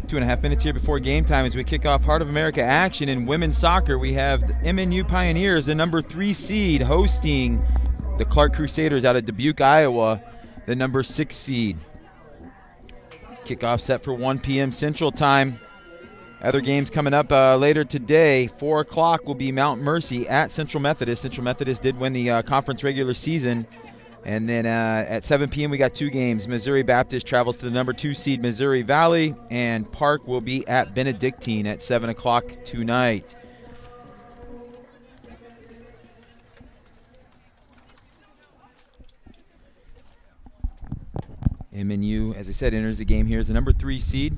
2.5 minutes here before game time as we kick off Heart of America action in women's soccer. We have the MNU Pioneers, the number 3 seed, hosting the Clarke Crusaders out of Dubuque, Iowa, the number 6 seed. Kickoff set for 1 p.m. Central Time. Other games coming up later today. 4 o'clock will be Mount Mercy at Central Methodist. Central Methodist did win the conference regular season. And then at 7 p.m. we got 2 games. Missouri Baptist travels to the number 2 seed Missouri Valley, and Park will be at Benedictine at 7 o'clock tonight. MNU, as I said, enters the game here as the number 3 seed.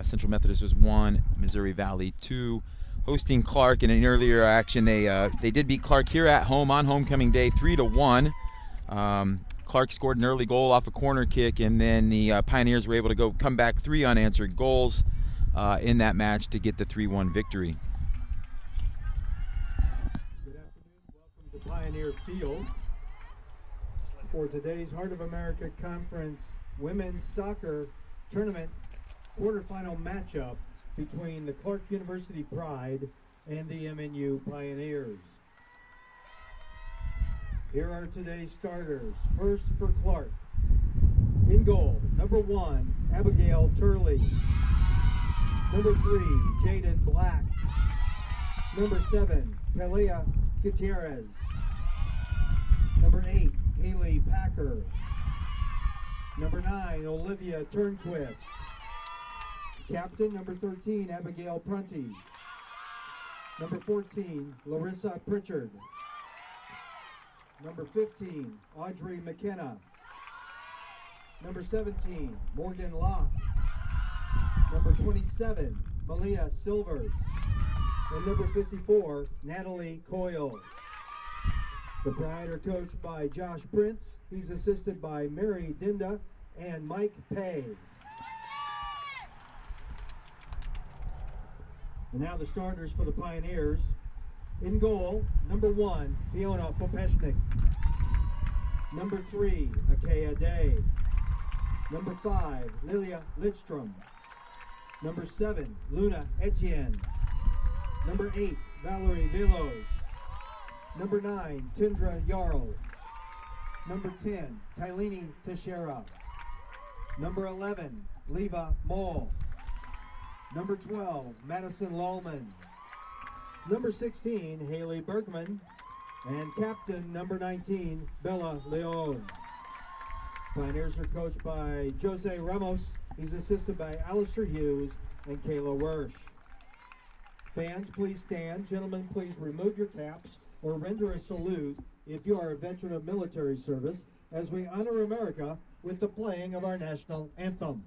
Central Methodist was 1, Missouri Valley 2. Hosting Clarke in an earlier action, they did beat Clarke here at home on homecoming day 3-1. Clarke scored an early goal off a corner kick, and then the Pioneers were able to come back 3 unanswered goals in that match to get the 3-1 victory. Good afternoon. Welcome to Pioneer Field for today's Heart of America Conference Women's Soccer Tournament quarterfinal matchup between the Clarke University Pride and the MNU Pioneers. Here are today's starters. First for Clarke. In goal, number 1, Abigail Turley. Number 3, Jaden Black. Number 7, Kalia Gutierrez. Number 8, Haley Packer. Number 9, Olivia Turnquist. Captain, number 13, Abigail Prunty. Number 14, Larissa Pritchard. Number 15, Audrey McKenna. Number 17, Morgan Locke. Number 27, Malia Silvers. And number 54, Natalie Coyle. The Pride are coached by Josh Prince. He's assisted by Mary Dinda and Mike Pay. And now the starters for the Pioneers. In goal, number 1, Fiona Popeshnik. Number 3, Akea Day. Number 5, Lilia Lidstrom. Number 7, Luna Etienne. Number 8, Valerie Villos. Number 9, Tindra Jarl. Number 10, Tylene Teixeira. Number 11, Leva Moll. Number 12, Madison Lallman. Number 16, Haley Bergman. And captain, number 19, Bella Leon. Pioneers are coached by Jose Ramos. He's assisted by Alistair Hughes and Kayla Wersch. Fans, please stand. Gentlemen, please remove your caps or render a salute if you are a veteran of military service as we honor America with the playing of our national anthem.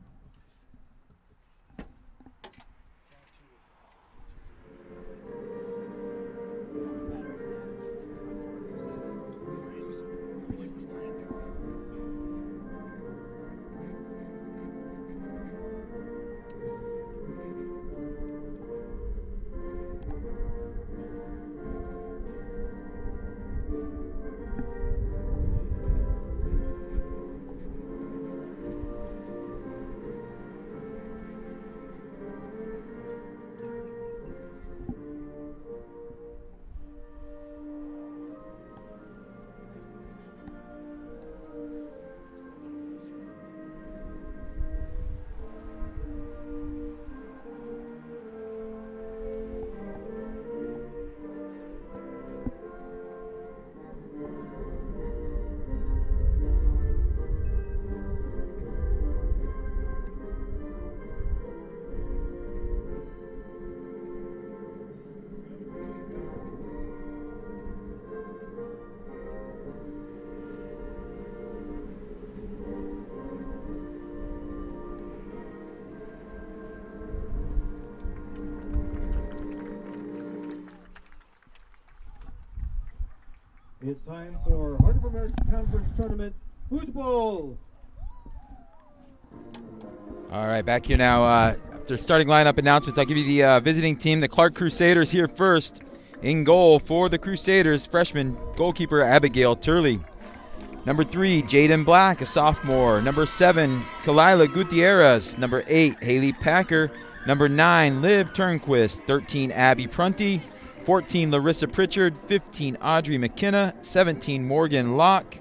It's time for Heart of America Conference Tournament football. All right, back here now. After starting lineup announcements, I'll give you the visiting team. The Clarke Crusaders here first. In goal for the Crusaders, freshman goalkeeper Abigail Turley. Number 3, Jaden Black, a sophomore. Number 7, Kalila Gutierrez. Number 8, Haley Packer. Number 9, Liv Turnquist. 13, Abby Prunty. 14, Larissa Pritchard. 15, Audrey McKenna. 17, Morgan Locke.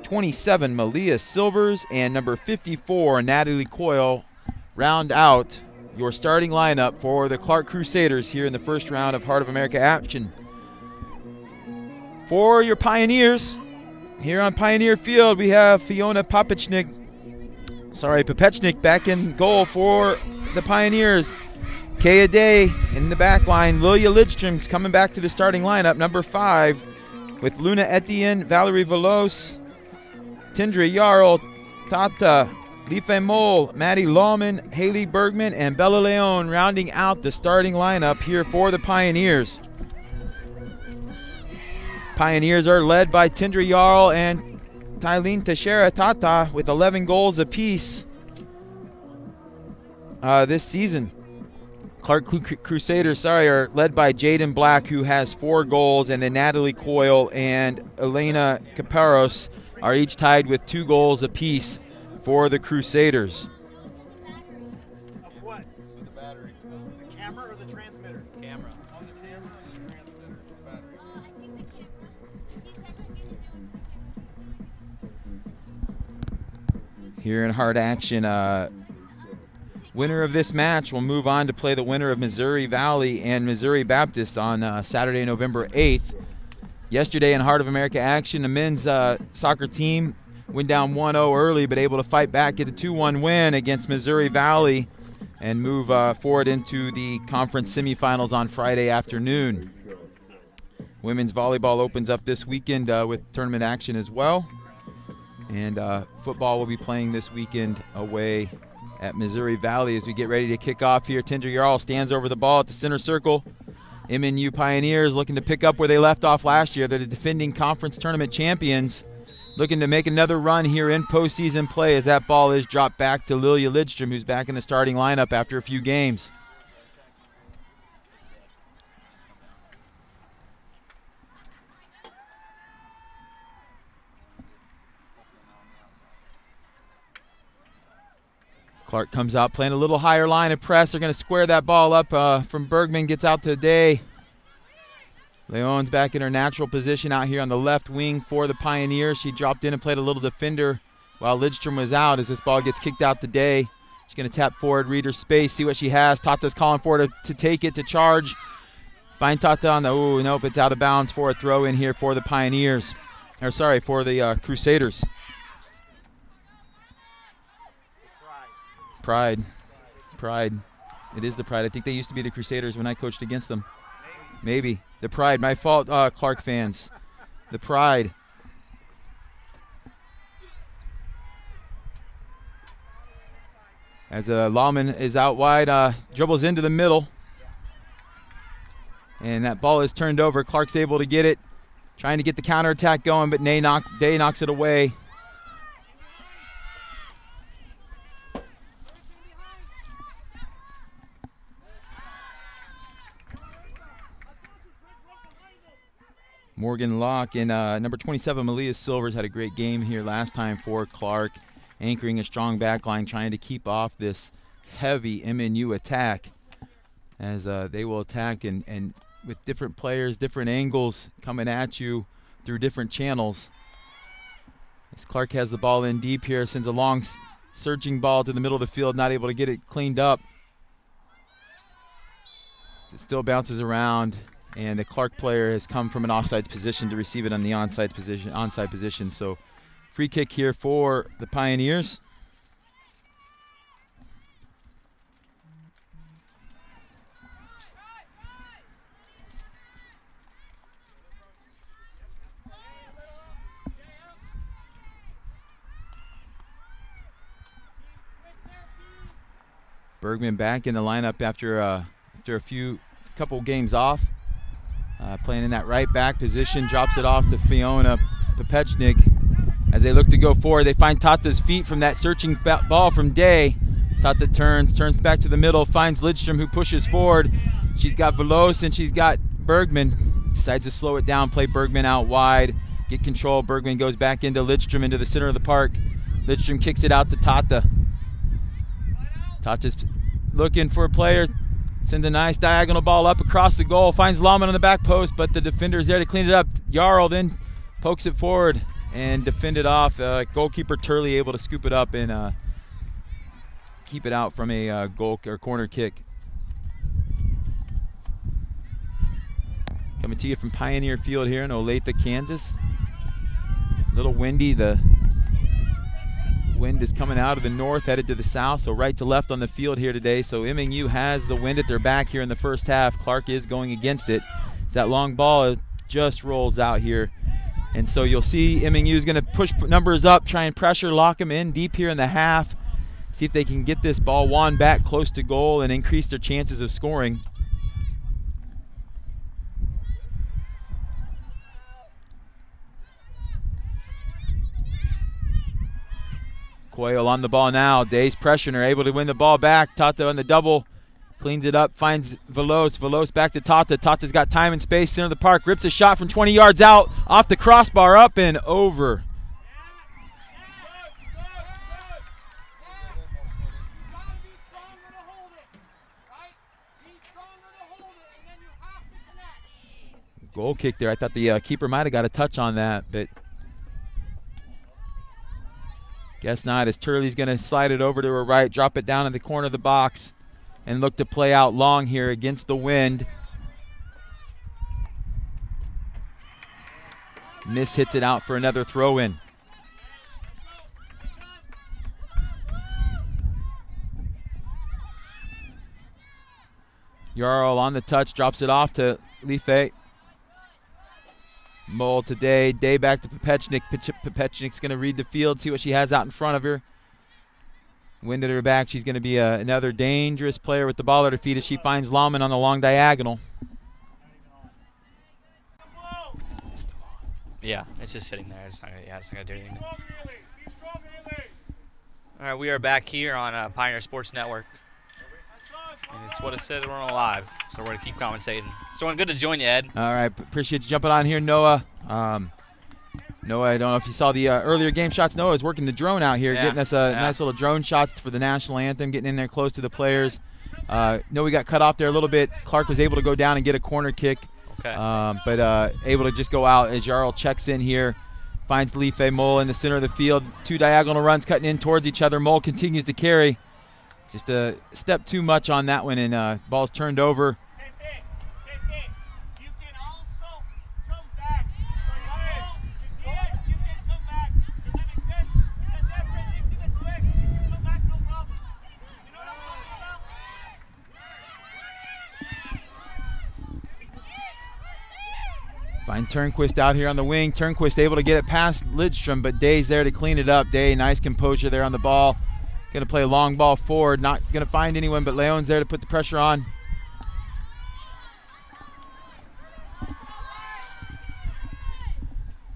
27, Malia Silvers. And number 54, Natalie Coyle, round out your starting lineup for the Clarke Crusaders here in the first round of Heart of America action. For your Pioneers, here on Pioneer Field, we have Fiona Papechnik back in goal for the Pioneers. Kaya Day in the back line. Lilia Lidstrom's coming back to the starting lineup, number 5, with Luna Etienne, Valerie Velos, Tindra Jarl, Tata, Life Mole, Maddie Lawman, Haley Bergman, and Bella Leon rounding out the starting lineup here for the Pioneers. Pioneers are led by Tindra Jarl and Tylene Teixeira Tata with 11 goals apiece this season. Clarke Crusaders, are led by Jaden Black, who has 4 goals, and then Natalie Coyle and Elena Caparros are each tied with 2 goals apiece for the Crusaders. Of what? The battery. The camera or the transmitter? Camera. On the camera or the transmitter? Battery. Here in hard action, winner of this match will move on to play the winner of Missouri Valley and Missouri Baptist on Saturday, November 8th. Yesterday in Heart of America action, the men's soccer team went down 1-0 early, but able to fight back, get a 2-1 win against Missouri Valley and move forward into the conference semifinals on Friday afternoon. Women's volleyball opens up this weekend with tournament action as well. And football will be playing this weekend away at Missouri Valley as we get ready to kick off here. Tindra Jarl stands over the ball at the center circle. MNU Pioneers looking to pick up where they left off last year. They're the defending conference tournament champions, looking to make another run here in postseason play as that ball is dropped back to Lilia Lidstrom, who's back in the starting lineup after a few games. Clarke comes out playing a little higher line of press. They're going to square that ball up from Bergman, gets out to Day. Leon's back in her natural position out here on the left wing for the Pioneers. She dropped in and played a little defender while Lidstrom was out as this ball gets kicked out to Day. She's going to tap forward, read her space, see what she has. Tata's calling for her to take it, to charge. Find Tata on the, nope, it's out of bounds for a throw in here for the Pioneers. Or sorry, for the Crusaders. Pride. It is the Pride. I think they used to be the Crusaders when I coached against them. Maybe. The Pride. My fault, Clarke fans. The Pride. As Lawman is out wide, dribbles into the middle. And that ball is turned over. Clarke's able to get it. Trying to get the counterattack going, but Day knocks it away. Morgan Locke and number 27, Malia Silvers, had a great game here last time for Clarke, anchoring a strong back line, trying to keep off this heavy MNU attack as they will attack and with different players, different angles coming at you through different channels. As Clarke has the ball in deep here, sends a long surging ball to the middle of the field, not able to get it cleaned up. It still bounces around. And the Clarke player has come from an offsides position to receive it on the onside position. So free kick here for the Pioneers. Bergman back in the lineup after a couple games off. Playing in that right back position, drops it off to Fiona Papechnik. As they look to go forward, they find Tata's feet from that searching ball from Day. Tata turns back to the middle, finds Lidstrom, who pushes forward. She's got Velos and she's got Bergman. Decides to slow it down, play Bergman out wide, get control. Bergman goes back into Lidstrom, into the center of the park. Lidstrom kicks it out to Tata. Tata's looking for a player. Sends a nice diagonal ball up across the goal. Finds Lawman on the back post, but the defender's there to clean it up. Jarl then pokes it forward and defended off. Goalkeeper Turley able to scoop it up and keep it out from a goal or corner kick. Coming to you from Pioneer Field here in Olathe, Kansas. A little windy. The wind is coming out of the north, headed to the south, so right to left on the field here today. So MNU has the wind at their back here in the first half. Clarke is going against it. It's that long ball just rolls out here. And so you'll see MNU is going to push numbers up, try and pressure, lock them in deep here in the half. See if they can get this ball won back close to goal and increase their chances of scoring. Coyle on the ball now. Day's pressuring her, able to win the ball back. Tata on the double. Cleans it up, finds Velos. Velos back to Tata. Tata's got time and space, center of the park. Rips a shot from 20 yards out. Off the crossbar, up and over. Goal kick there. I thought the keeper might have got a touch on that, but guess not, as Turley's going to slide it over to her right, drop it down in the corner of the box, and look to play out long here against the wind. Miss hits it out for another throw-in. Jarl on the touch, drops it off to Life. Mole today. Day back to Popechnik. Popechnik's going to read the field, see what she has out in front of her. Wind at her back. She's going to be another dangerous player with the ball at her feet as she finds Lawman on the long diagonal. Yeah, it's just sitting there. It's not going to do anything. All right, we are back here on Pioneer Sports Network. And it's what it says, we're on live, so we're going to keep commentating. So good to join you, Ed. All right, appreciate you jumping on here, Noah. Noah, I don't know if you saw the earlier game shots. Noah is working the drone out here, getting us nice little drone shots for the national anthem, getting in there close to the players. We got cut off there a little bit. Clarke was able to go down and get a corner kick, but able to just go out as Jarl checks in here. Finds Life Mole in the center of the field. Two diagonal runs cutting in towards each other. Mole continues to carry. Just a step too much on that one, and ball's turned over. You can also come back. You can come back. Does that make sense? Let that friend lift in the swing. Come back, no problem. You know what I'm talking about? Find Turnquist out here on the wing. Turnquist able to get it past Lidstrom, but Day's there to clean it up. Day, nice composure there on the ball. Going to play a long ball forward. Not going to find anyone, but Leon's there to put the pressure on.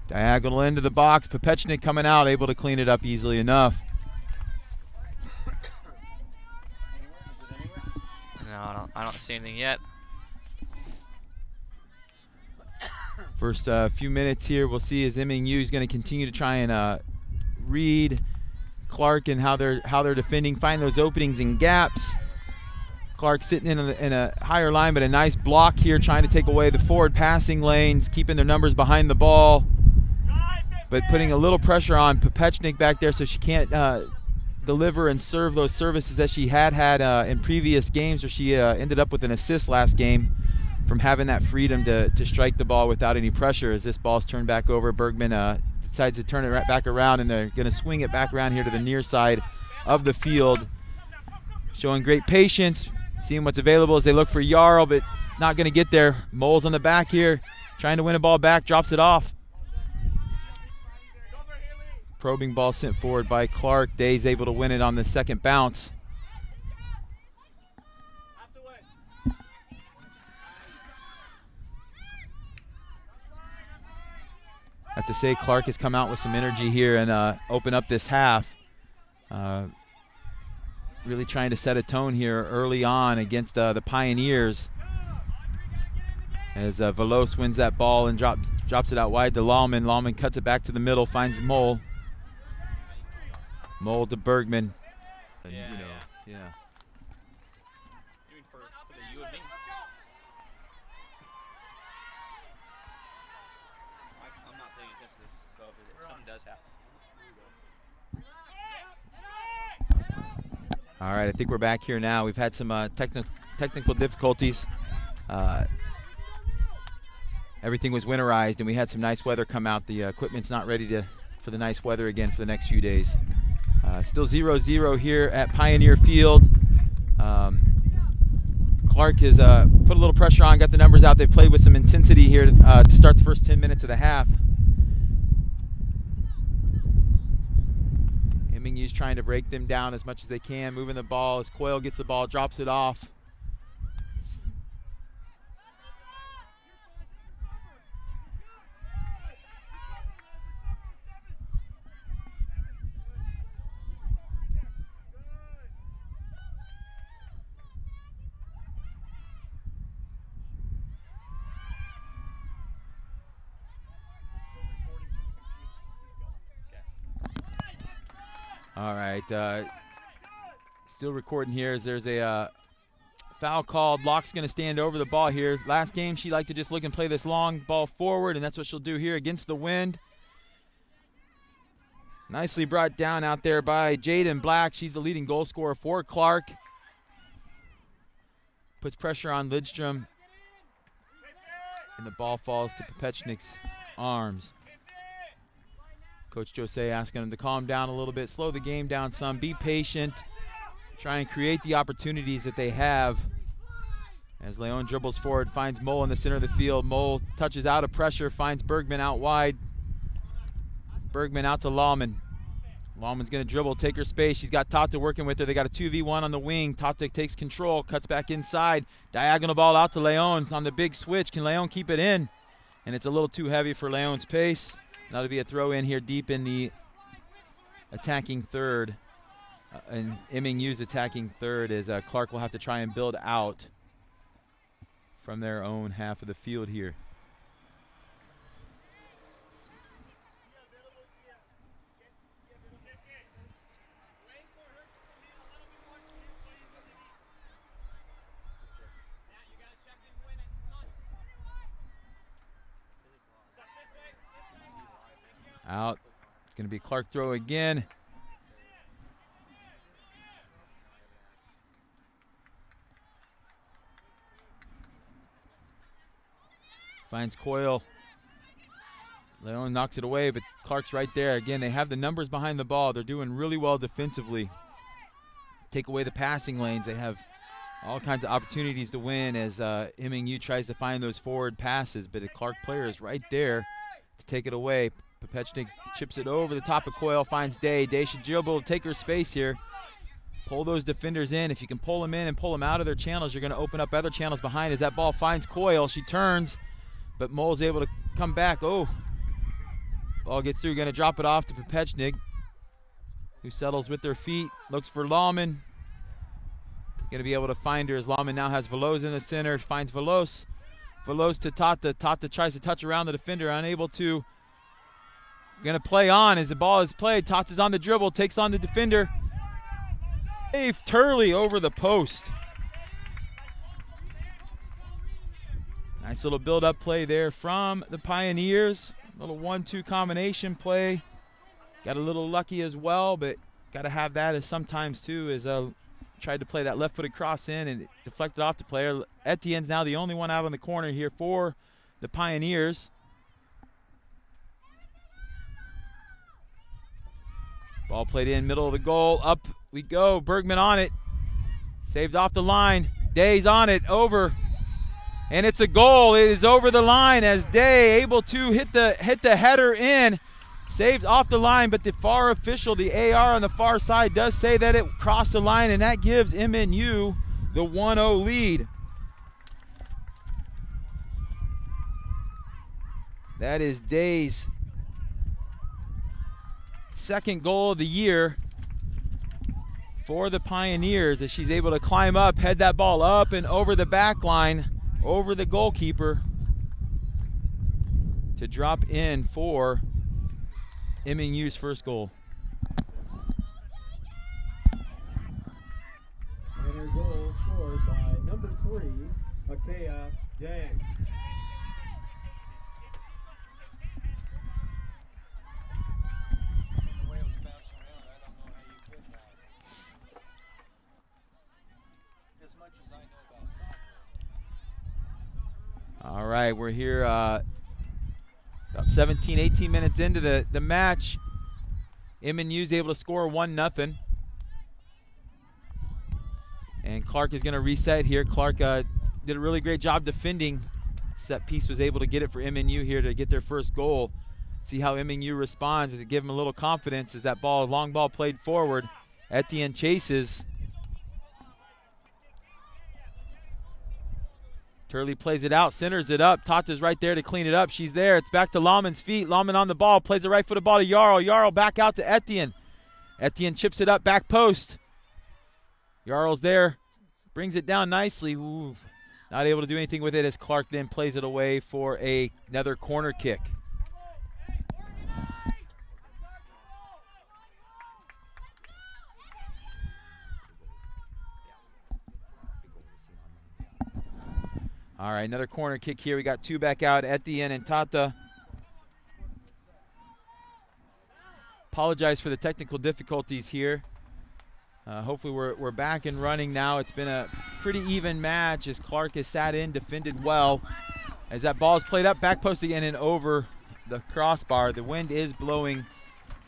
Diagonal into the box. Popechnik coming out, able to clean it up easily enough. No, I don't see anything yet. First few minutes here, we'll see as MNU is going to continue to try and read Clarke and how they're defending, find those openings and gaps. Clarke sitting in a higher line, but a nice block here, trying to take away the forward passing lanes, keeping their numbers behind the ball, but putting a little pressure on Popechnik back there so she can't deliver and serve those services that she had in previous games, where she ended up with an assist last game from having that freedom to strike the ball without any pressure. As this ball's turned back over, Bergman decides to turn it right back around, and they're going to swing it back around here to the near side of the field. Showing great patience, seeing what's available as they look for Jarl, but not going to get there. Moles on the back here, trying to win a ball back, drops it off. Probing ball sent forward by Clarke. Day's able to win it on the second bounce. I have to say, Clarke has come out with some energy here and open up this half. Really trying to set a tone here early on against the Pioneers. As Velos wins that ball and drops it out wide to Lawman. Lawman cuts it back to the middle, finds Mole. Mole to Bergman. Yeah. for the you and me. I'm not paying attention to this, so if something does happen. All right, I think we're back here now. We've had some technical difficulties. Everything was winterized, and we had some nice weather come out. The equipment's not ready for the nice weather again for the next few days. Still 0-0 here at Pioneer Field. Clarke has put a little pressure on, got the numbers out. They've played with some intensity here to start the first 10 minutes of the half. MNU's trying to break them down as much as they can, moving the ball as Coyle gets the ball, drops it off. All right, still recording here as there's a foul called. Locke's going to stand over the ball here. Last game, she liked to just look and play this long ball forward, and that's what she'll do here against the wind. Nicely brought down out there by Jaden Black. She's the leading goal scorer for Clarke. Puts pressure on Lidstrom, and the ball falls to Popechnik's arms. Coach Jose asking him to calm down a little bit, slow the game down some, be patient, try and create the opportunities that they have. As Leon dribbles forward, finds Mole in the center of the field. Mole touches out of pressure, finds Bergman out wide. Bergman out to Lawman. Lawman's going to dribble, take her space. She's got Tata working with her. They got a 2v1 on the wing. Tata takes control, cuts back inside. Diagonal ball out to Leon on the big switch. Can Leon keep it in? And it's a little too heavy for Leon's pace. That'll be a throw in here deep in the attacking third. And MNU's attacking third is Clarke will have to try and build out from their own half of the field here. Out. It's going to be Clarke throw again. Finds Coyle. Leon knocks it away, but Clarke's right there. Again, they have the numbers behind the ball. They're doing really well defensively. Take away the passing lanes. They have all kinds of opportunities to win as MNU tries to find those forward passes, but a Clarke player is right there to take it away. Popechnik chips it over the top of Coyle, finds Day. Day should dribble, take her space here. Pull those defenders in. If you can pull them in and pull them out of their channels, you're going to open up other channels behind. As that ball finds Coyle, she turns, but Mole's able to come back. Oh, ball gets through, going to drop it off to Popechnik, who settles with her feet, looks for Lawman. Going to be able to find her as Lawman now has Veloz in the center, finds Veloz. Veloz to Tata. Tata tries to touch around the defender, unable to. Going to play on as the ball is played. Tata's on the dribble, takes on the defender. Dave Turley over the post. Nice little build-up play there from the Pioneers. Little 1-2 combination play. Got a little lucky as well, but got to have that as sometimes too, as tried to play that left-footed cross in and it deflected off the player. Etienne's now the only one out on the corner here for the Pioneers. Ball played in, middle of the goal. Up we go. Bergman on it. Saved off the line. Day's on it. Over. And it's a goal. It is over the line as Day able to hit the header in. Saved off the line, but the FAR official, the AR on the far side, does say that it crossed the line, and that gives MNU the 1-0 lead. That is Day's second goal of the year for the Pioneers as she's able to climb up, head that ball up and over the back line, over the goalkeeper to drop in for MNU's first goal. And her goal scored by number Kea Day. The way it was bouncing around, I don't know how you could have. As much as I know about soccer. All right, we're here about 17, 18 minutes into the match. MNU's able to score 1-0. And Clarke is going to reset here. Clarke did a really great job defending. Set piece was able to get it for MNU here to get their first goal. See how MNU responds to give them a little confidence as that long ball played forward. Etienne chases. Turley plays it out, centers it up. Tata's right there to clean it up. She's there. It's back to Lauman's feet. Lauman on the ball. Plays the right footed ball to Jarl. Jarl back out to Etienne. Etienne chips it up, back post. Jarl's there. Brings it down nicely. Ooh, not able to do anything with it as Clarke then plays it away for another corner kick. All right, another corner kick here. We got two back out, Etienne and Tata. Apologize for the technical difficulties here. Hopefully we're back and running now. It's been a pretty even match as Clarke has sat in, defended well. As that ball is played up, back post again and over the crossbar. The wind is blowing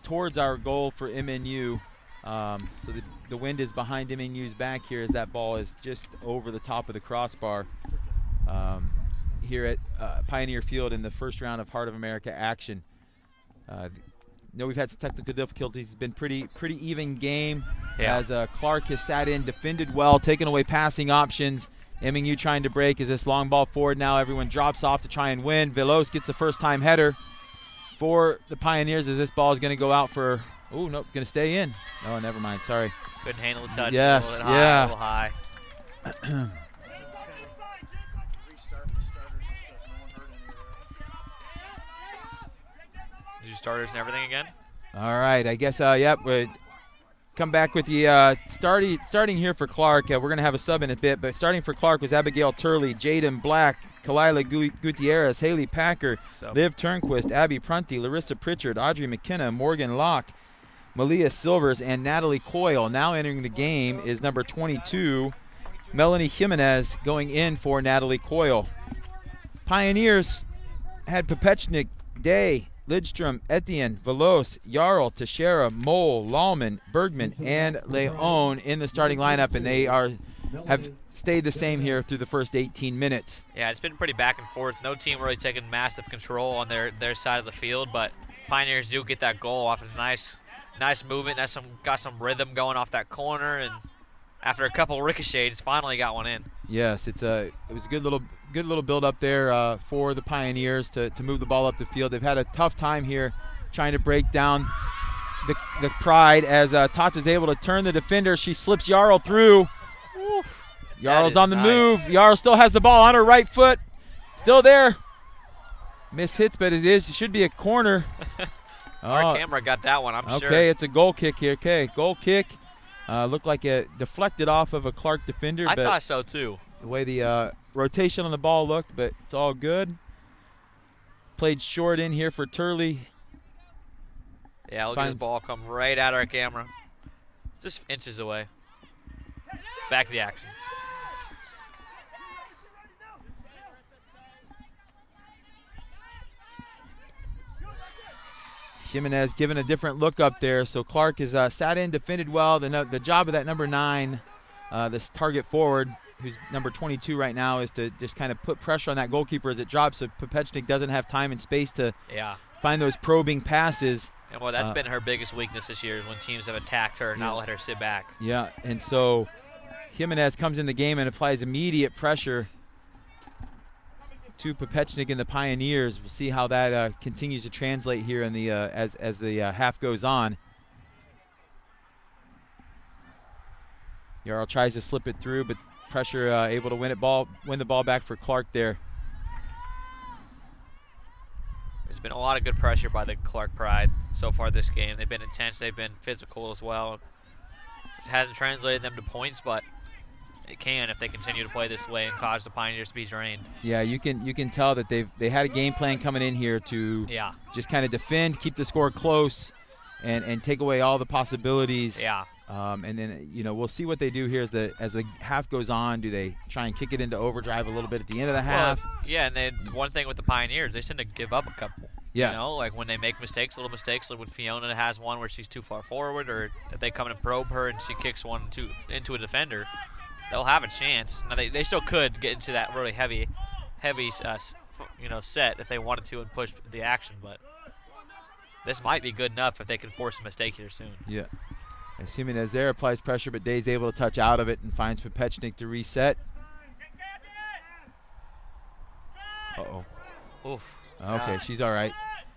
towards our goal for MNU. So the wind is behind MNU's back here as that ball is just over the top of the crossbar. Here at Pioneer Field in the first round of Heart of America action. Know we've had some technical difficulties. It's been pretty even game as Clarke has sat in, defended well, taken away passing options. MNU trying to break as this long ball forward now. Everyone drops off to try and win. Velos gets the first time header for the Pioneers as this ball is going to go out for, oh, no, it's going to stay in. Oh, never mind, sorry. Couldn't handle the touch. Yes, a little high. Did you starters and everything again? All right, I guess, yep, we'll come back with the starting here for Clarke. We're going to have a sub in a bit, but starting for Clarke was Abigail Turley, Jaden Black, Kalila Gutierrez, Haley Packer, Liv Turnquist, Abby Prunty, Larissa Pritchard, Audrey McKenna, Morgan Locke, Malia Silvers, and Natalie Coyle. Now entering the game is number 22, Melanie Jimenez, going in for Natalie Coyle. Pioneers had Popechnik, Day, Lidstrom, Etienne, Velos, Jarl, Teixeira, Mole, Lallman, Bergman, and Leon in the starting lineup, and they have stayed the same here through the first 18 minutes. Yeah, it's been pretty back and forth. No team really taking massive control on their side of the field, but Pioneers do get that goal off of a nice movement. Got some rhythm going off that corner, and after a couple ricochets, finally got one in. Yes, it was a good little build up there for the Pioneers to move the ball up the field. They've had a tough time here trying to break down the Pride as Tata's able to turn the defender. She slips Jarl through. Jarl's on the move. Jarl still has the ball on her right foot. Still there. Miss hits, but it should be a corner. Our camera got that one, I'm sure. Okay, it's a goal kick here. Okay, goal kick. Looked like it deflected off of a Clarke defender. I thought so too. The way the rotation on the ball looked, but it's all good. Played short in here for Turley. Yeah, look at this ball come right at our camera. Just inches away. Back to the action. Jimenez given a different look up there, so Clarke is sat in, defended well. The job of that number 9, this target forward, who's number 22 right now, is to just kind of put pressure on that goalkeeper as it drops, so Popechnik doesn't have time and space to find those probing passes. And well, that's been her biggest weakness this year, is when teams have attacked her and not let her sit back. Yeah, and so Jimenez comes in the game and applies immediate pressure to Popechnik and the Pioneers. We'll see how that continues to translate here in the as the half goes on. Jarl tries to slip it through, but pressure able to win the ball back for Clarke there. There's been a lot of good pressure by the Clarke Pride so far this game. They've been intense. They've been physical as well. It hasn't translated them to points, but it can if they continue to play this way and cause the Pioneers to be drained. Yeah, you can tell that they had a game plan coming in here to just kind of defend, keep the score close, and take away all the possibilities. Yeah. And then we'll see what they do here as the half goes on. Do they try and kick it into overdrive a little bit at the end of the half? Yeah, and then one thing with the Pioneers, they tend to give up a couple. Yeah. Like when they make mistakes, little mistakes, like when Fiona has one where she's too far forward, or if they come in and probe her and she kicks one into a defender, they'll have a chance. Now they still could get into that really heavy set if they wanted to and push the action, but this might be good enough if they can force a mistake here soon. Yeah. Assuming Azair applies pressure, but Day's able to touch out of it and finds Popechnik to reset. Uh-oh. Oof. Okay, she's all right.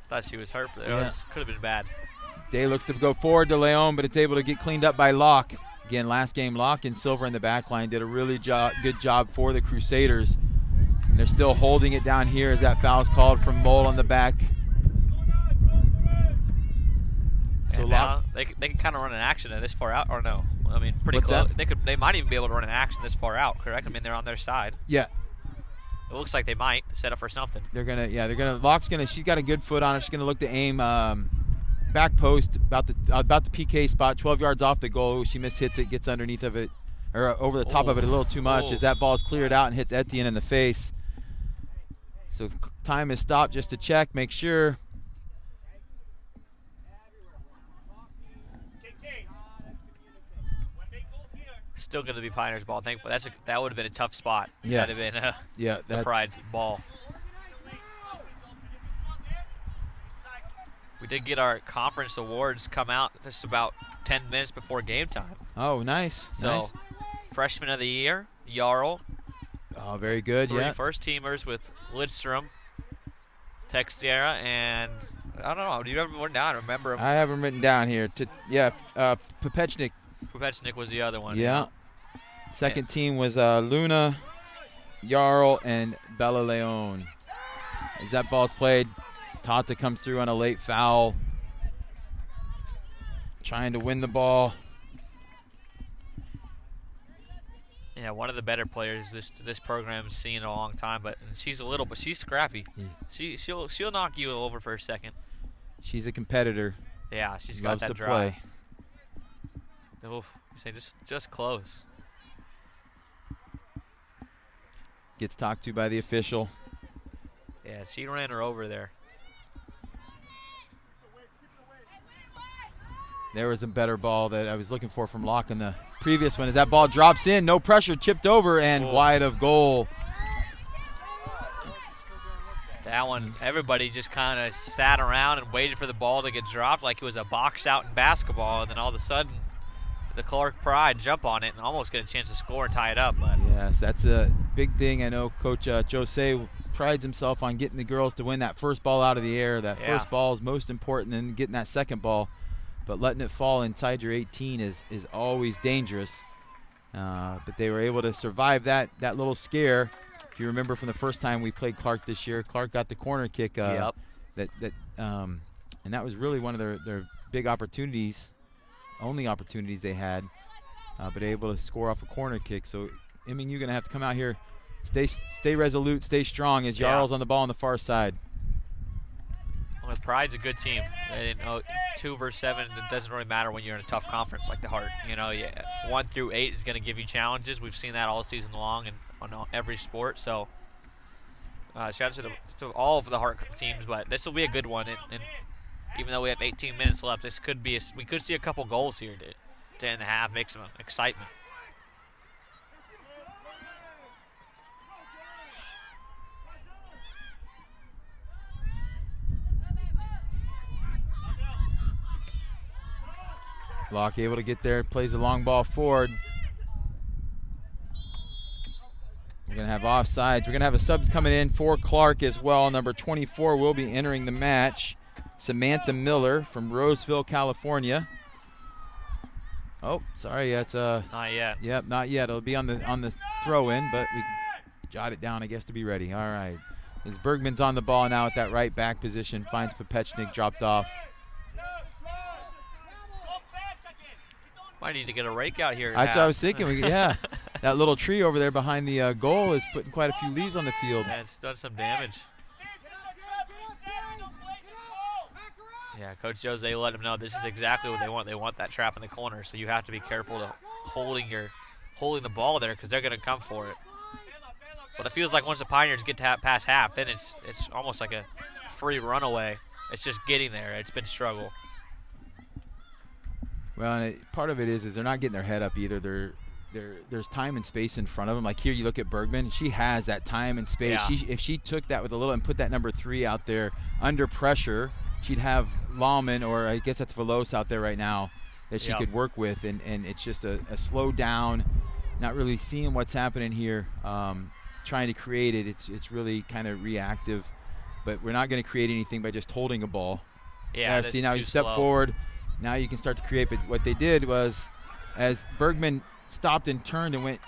Thought she was hurt. Could have been bad. Day looks to go forward to Leon, but it's able to get cleaned up by Locke. Again, last game, Locke and Silver in the back line did a really good job for the Crusaders. And they're still holding it down here as that foul's called from Mole on the back. So now they can kind of run an action this far out, or no? I mean, pretty close. They might even be able to run an action this far out, correct? I mean, they're on their side. Yeah. It looks like they might set up for something. Locke's gonna. She's got a good foot on her. She's gonna look to aim back post about the PK spot, 12 yards off the goal. She mishits it, gets underneath of it, or over the top of it a little too much as that ball's cleared out and hits Etienne in the face. So time is stopped just to check, make sure. Still going to be Pioneers' ball. Thankfully, that would have been a tough spot. Yes. That would have been the Pride's ball. We did get our conference awards come out just about 10 minutes before game time. Oh, nice. So, Freshman of the Year, Jarl. Oh, very good. 3 first-teamers with Lidstrom, Texera, and I don't know. Do you have them written down? I remember them. I have them written down here. Popechnik. Popechnik was the other one. Yeah. Second team was Luna, Jarl, and Bella Leon. As that ball's played, Tata comes through on a late foul. Trying to win the ball. Yeah, one of the better players this program's seen in a long time, but she's scrappy. Yeah. She'll knock you over for a second. She's a competitor. Yeah, she's loves got that to drive. Play. Oof, you say just close. Gets talked to by the official. Yeah, she ran her over there. There was a better ball that I was looking for from Locke in the previous one. As that ball drops in, no pressure, chipped over, and wide of goal. That one, everybody just kind of sat around and waited for the ball to get dropped like it was a box out in basketball, and then all of a sudden, the Clarke Pride jump on it and almost get a chance to score and tie it up. But yes, that's a big thing. I know Coach Jose prides himself on getting the girls to win that first ball out of the air. That first ball is most important than getting that second ball. But letting it fall inside your 18 is always dangerous. But they were able to survive that little scare. If you remember from the first time we played Clarke this year, Clarke got the corner kick. And that was really one of their big opportunities, only opportunities they had, but able to score off a corner kick. So, MNU going to have to come out here, stay resolute, stay strong as Jarl's on the ball on the far side. Well, Pride's a good team. 2 versus 7, it doesn't really matter when you're in a tough conference like the Heart. 1 through 8 is going to give you challenges. We've seen that all season long and on every sport. So, shout out to all of the Heart teams, but this will be a good one. And even though we have 18 minutes left, we could see a couple goals here to end the half, make some excitement. Locke able to get there, plays the long ball forward. We're going to have offsides. We're going to have a subs coming in for Clarke as well. Number 24 will be entering the match. Samantha Miller from Roseville, California. Oh, sorry, that's not yet. Yep, not yet. It'll be on the throw-in, but we can jot it down, I guess, to be ready. All right. As Bergman's on the ball now at that right back position, finds Popechnik dropped off. Might need to get a rake out here. That's what I was thinking. that little tree over there behind the goal is putting quite a few leaves on the field. Yeah, it's done some damage. Yeah, Coach Jose let them know this is exactly what they want. They want that trap in the corner, so you have to be careful to holding the ball there because they're going to come for it. But it feels like once the Pioneers get to past half, then it's almost like a free runaway. It's just getting there. It's been struggle. Well, and part of it is they're not getting their head up either. There's time and space in front of them. Like here, you look at Bergman. She has that time and space. Yeah. If she took that with a little and put that number 3 out there under pressure, she'd have Lawman, or I guess that's Velos out there right now, that she could work with. And it's just a slow down, not really seeing what's happening here, trying to create it. It's really kind of reactive. But we're not going to create anything by just holding a ball. Yeah, see, now you step slow. forward. Now you can start to create. But what they did was, as Bergman stopped and turned and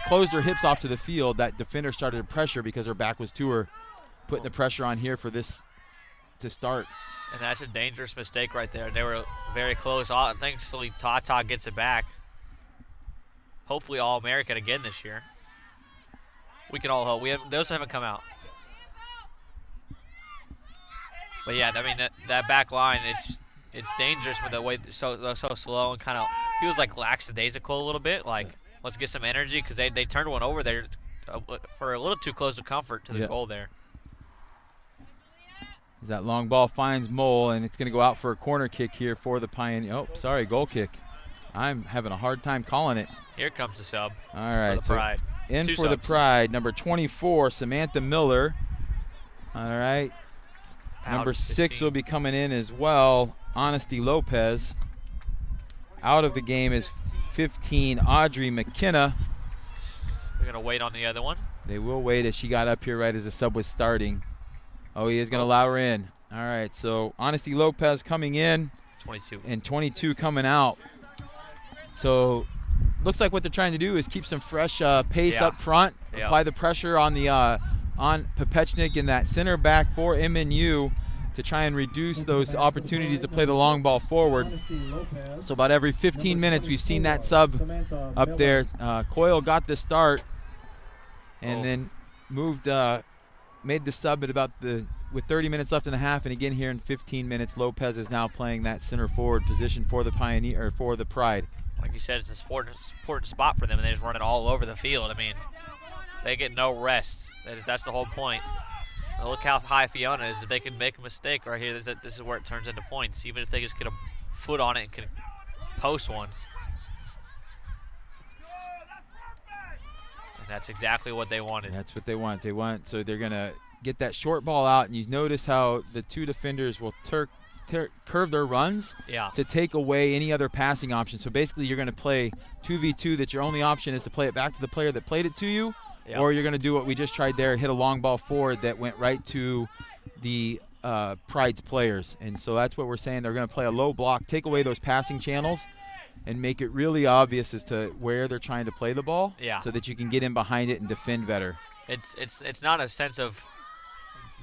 closed her hips off to the field, that defender started to pressure because her back was to her, putting the pressure on here for this to start. And that's a dangerous mistake right there. They were very close. Thankfully, Tata gets it back. Hopefully All-American again this year. We can all hope. Those haven't come out. But yeah, I mean that back line, it's dangerous with the way so slow and kind of feels like lackadaisical a little bit. Like let's get some energy because they turned one over there for a little too close to comfort to the goal there. As that long ball finds Mole, and it's going to go out for a corner kick here for the Pioneer. Oh, sorry, goal kick. I'm having a hard time calling it. Here comes the sub. All right, for the Pride. In Two for the subs. Pride, number 24, Samantha Miller. All right. Number 6 will be coming in as well, Honesty Lopez. Out of the game is 15, Audrey McKenna. They're going to wait on the other one. They will wait as she got up here right as the sub was starting. Oh, he is going to allow her in. All right, so Honesty Lopez coming in. 22. And 22 coming out. So looks like what they're trying to do is keep some fresh pace up front, apply the pressure on the on Popechnik in that center back for MNU to try and reduce those opportunities to play the long ball forward. So about every 15 minutes we've seen that sub up there. Coyle got the start and then moved, made the sub at with 30 minutes left in the half, and again here in 15 minutes, Lopez is now playing that center forward position for the Pioneer, or for the Pride. Like you said, it's an important spot for them, and they just run it all over the field. I mean, they get no rest. That's the whole point. Now look how high Fiona is. If they can make a mistake right here, this is where it turns into points. Even if they just get a foot on it and can post one. And that's exactly what they wanted. That's what they want. So they're going to get that short ball out, and you notice how the two defenders will curve their runs to take away any other passing option. So basically you're going to play 2v2, that your only option is to play it back to the player that played it to you, or you're going to do what we just tried there, hit a long ball forward that went right to the Pride's players. And so that's what we're saying. They're going to play a low block, take away those passing channels, and make it really obvious as to where they're trying to play the ball so that you can get in behind it and defend better. It's not a sense of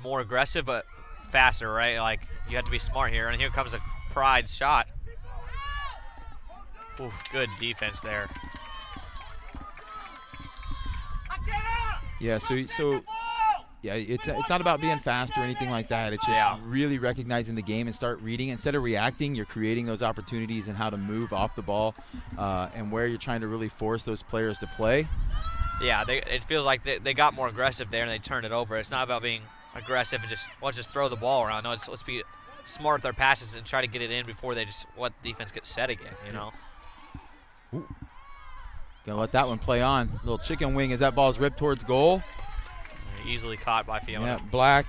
more aggressive, but faster, right? Like, you have to be smart here. And here comes a Pride shot. Oof, good defense there. Yeah, so yeah, it's not about being fast or anything like that. It's just really recognizing the game and start reading. Instead of reacting, you're creating those opportunities and how to move off the ball and where you're trying to really force those players to play. Yeah, it feels like they got more aggressive there and they turned it over. It's not about being aggressive and let's just throw the ball around. No, let's be smart with our passes and try to get it in before they just let defense get set again, you know. Ooh. Gonna let that one play on. Little chicken wing as that ball's ripped towards goal. Easily caught by Fiona. Yeah, Black,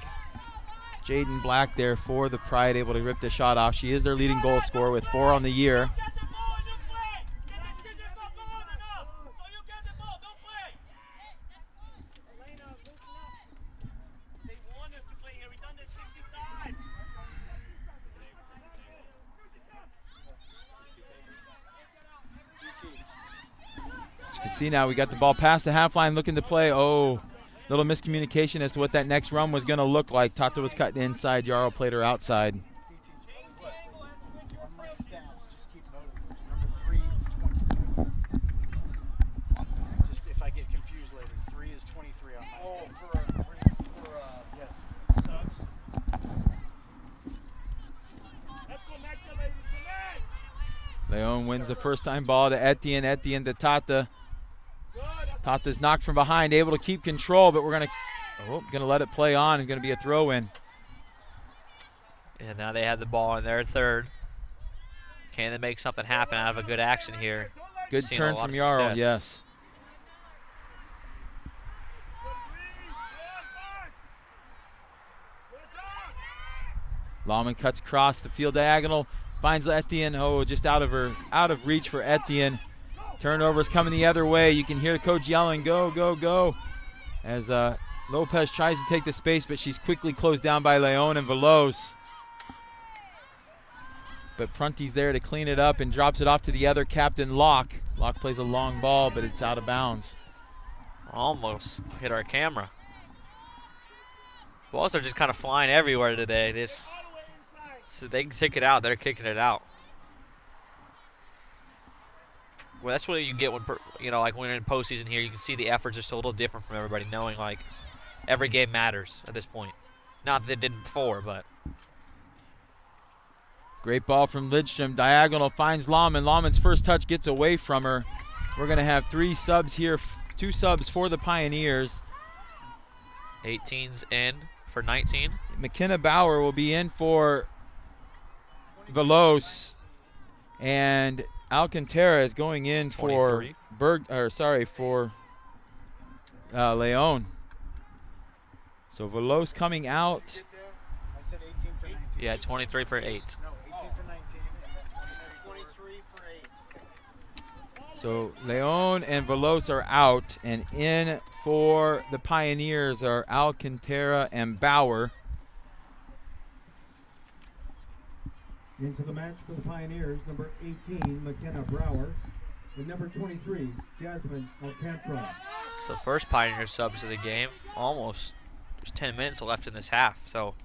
Jaden Black there for the Pride, able to rip the shot off. She is their leading goal scorer with 4 on the year. You can see now we got the ball past the half line, looking to play. Oh, little miscommunication as to what that next run was going to look like. Tata was cutting inside. Jarl played her outside. wins the first time ball to Etienne. Etienne to Tata. Tata's knocked from behind, able to keep control, but we're gonna let it play on and gonna be a throw in. And now they have the ball in their third. Can they make something happen out of a good action here? Good turn from Jarl, yes. Lawman cuts across the field diagonal, finds Etienne. Oh, just out of reach for Etienne. Turnover's coming the other way. You can hear the coach yelling, go, go, go, as Lopez tries to take the space, but she's quickly closed down by Leon and Veloz. But Prunty's there to clean it up and drops it off to the other captain, Locke. Locke plays a long ball, but it's out of bounds. Almost hit our camera. Balls are just kind of flying everywhere today. So they can kick it out. They're kicking it out. Well, that's what you get when, like when you're in postseason here. You can see the effort just a little different from everybody, knowing like every game matters at this point. Not that it didn't before, but. Great ball from Lidstrom. Diagonal finds Lawman. Lawman's first touch gets away from her. We're going to have 3 subs here, 2 subs for the Pioneers. 18's in for 19. McKenna Bauer will be in for Veloz, and Alcantara is going in for Leon. So Veloz coming out. I said 18 for 19. Yeah, 23 for 8. No, 18 for 19 and 23 for 8. So Leon and Veloz are out, and in for the Pioneers are Alcantara and Bauer. Into the match for the Pioneers, number 18, McKenna Brower, and number 23, Jasmine Alcantara. So first Pioneer subs of the game, almost. There's 10 minutes left in this half, so